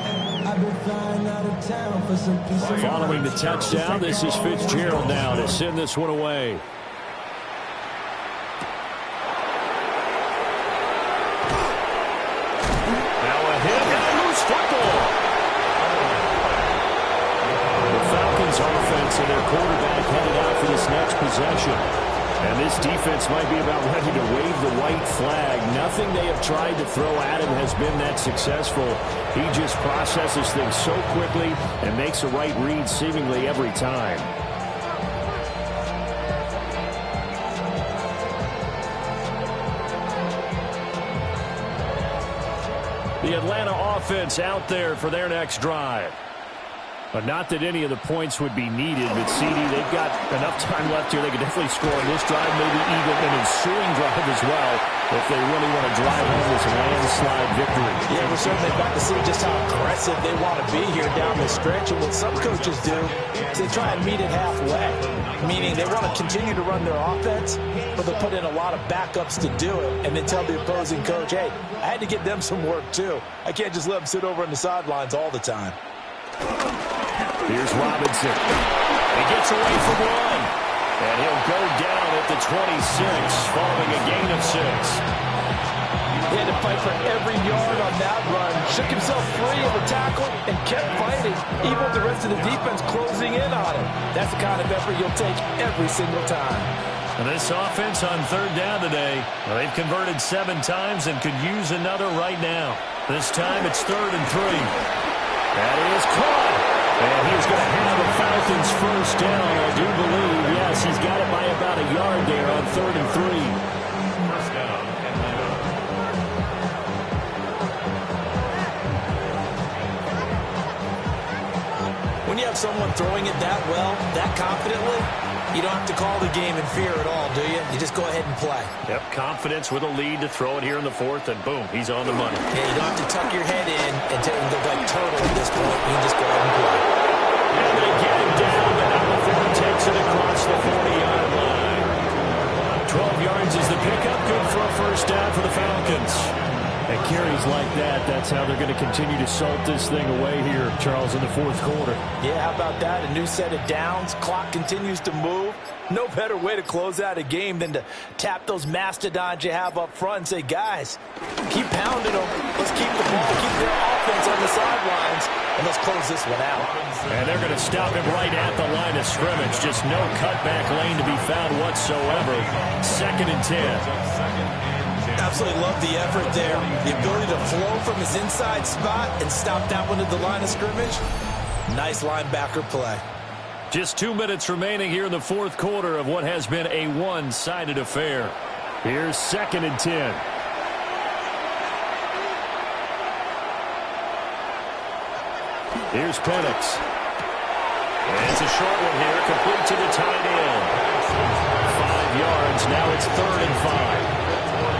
I've been flying out of town for some peace of mind. Following the touchdown, this is Fitzgerald now to send this one away. Offense and their quarterback headed out for this next possession. And this defense might be about ready to wave the white flag. Nothing they have tried to throw at him has been that successful. He just processes things so quickly and makes a right read seemingly every time. The Atlanta offense out there for their next drive. But not that any of the points would be needed, but CD, they've got enough time left here. They could definitely score on this drive, maybe even an ensuing drive as well, if they really want to drive home this landslide victory. Yeah, we're certainly about to see just how aggressive they want to be here down the stretch. And what some coaches do is they try and meet it halfway, meaning they want to continue to run their offense, but they'll put in a lot of backups to do it, and then tell the opposing coach, hey, I had to get them some work too. I can't just let them sit over on the sidelines all the time. Here's Robinson. He gets away from one. And he'll go down at the 26, following a gain of 6. He had to fight for every yard on that run. Shook himself free of a tackle and kept fighting, even with the rest of the defense closing in on him. That's the kind of effort you'll take every single time. And this offense on third down today, well, they've converted 7 times and could use another right now. This time it's 3rd and 3. That is caught. And he's going to have the Falcons first down, I do believe. Yes, he's got it by about a yard there on 3rd and 3. First down, Atlanta. When you have someone throwing it that well, that confidently, you don't have to call the game in fear at all, do you? You just go ahead and play. Yep, confidence with a lead to throw it here in the 4th, and boom, he's on the money. Yeah, you don't have to tuck your head in and look like turtle at this point. You can just go ahead and play. And they get him down, and now the 4 takes it across the 40-yard line. 12 yards is the pickup, good for a first down for the Falcons. And carries like that, that's how they're going to continue to salt this thing away here, Charles, in the 4th quarter. Yeah, how about that? A new set of downs. Clock continues to move. No better way to close out a game than to tap those mastodons you have up front and say, guys, keep pounding them. Let's keep the ball, keep their offense on the sidelines, and let's close this one out. And they're going to stop him right at the line of scrimmage. Just no cutback lane to be found whatsoever. 2nd and 10. Absolutely love the effort there. The ability to flow from his inside spot and stop that one at the line of scrimmage. Nice linebacker play. Just 2 minutes remaining here in the 4th quarter of what has been a one-sided affair. Here's 2nd and 10. Here's Penix. And it's a short one here, complete to the tight end. 5 yards, now it's 3rd and 5.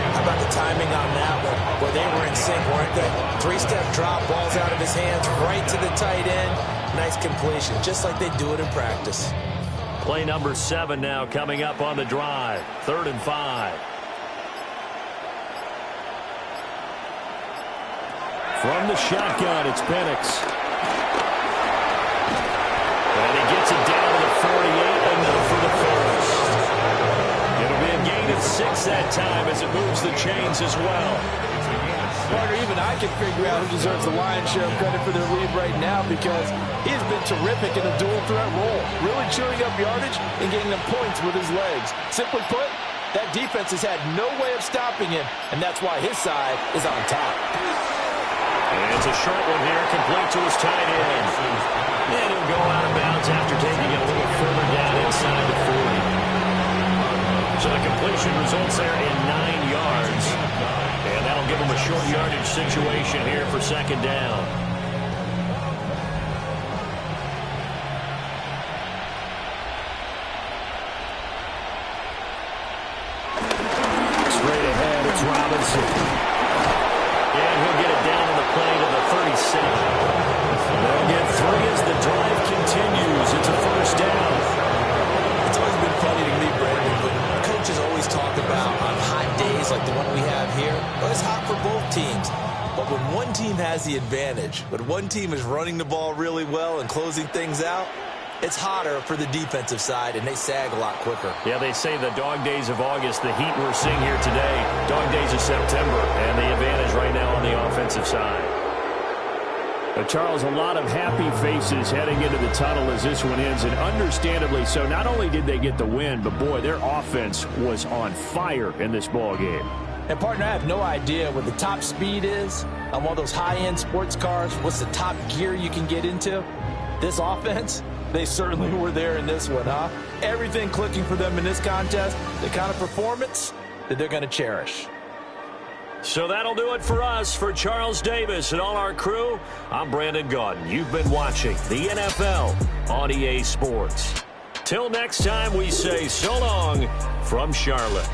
How about the timing on that one? Well, they were in sync, weren't they? 3-step drop, balls out of his hands, right to the tight end. Nice completion, just like they do it in practice. Play number 7 now coming up on the drive. 3rd and 5. From the shotgun, it's Penix. And he gets it down to the 48, enough for the first. It'll be a gain of 6 that time as it moves the chains as well. Partner, even I can figure out who deserves the lion's share of credit for their lead right now, because he's been terrific in a dual threat role, really chewing up yardage and getting them points with his legs. Simply put, that defense has had no way of stopping him, and that's why his side is on top. And it's a short one here, complete to his tight end. And he'll go out of bounds after taking it a little further down inside the 40. So the completion results there in 9 yards. And that'll give him a short yardage situation here for 2nd down. Straight ahead, it's Robinson. And he'll get it down on the play to the 37. They'll get 3 as the drive continues. It's a first down. It's always been funny to me, Brandon, but coaches always talk about on hot days like the one we have here, well, it's hot for both teams. But when one team has the advantage, when one team is running the ball really well and closing things out, it's hotter for the defensive side, and they sag a lot quicker. Yeah, they say the dog days of August, the heat we're seeing here today, dog days of September, and the advantage right now on the offensive side. Charles, a lot of happy faces heading into the tunnel as this one ends, and understandably so. Not only did they get the win, but, boy, their offense was on fire in this ball game. And, partner, I have no idea what the top speed is on one of those high-end sports cars. What's the top gear you can get into? This offense, they certainly were there in this one, huh? Everything clicking for them in this contest, the kind of performance that they're going to cherish. So that'll do it for us. For Charles Davis and all our crew, I'm Brandon Gaudin. You've been watching the NFL on EA Sports. Till next time, we say so long from Charlotte.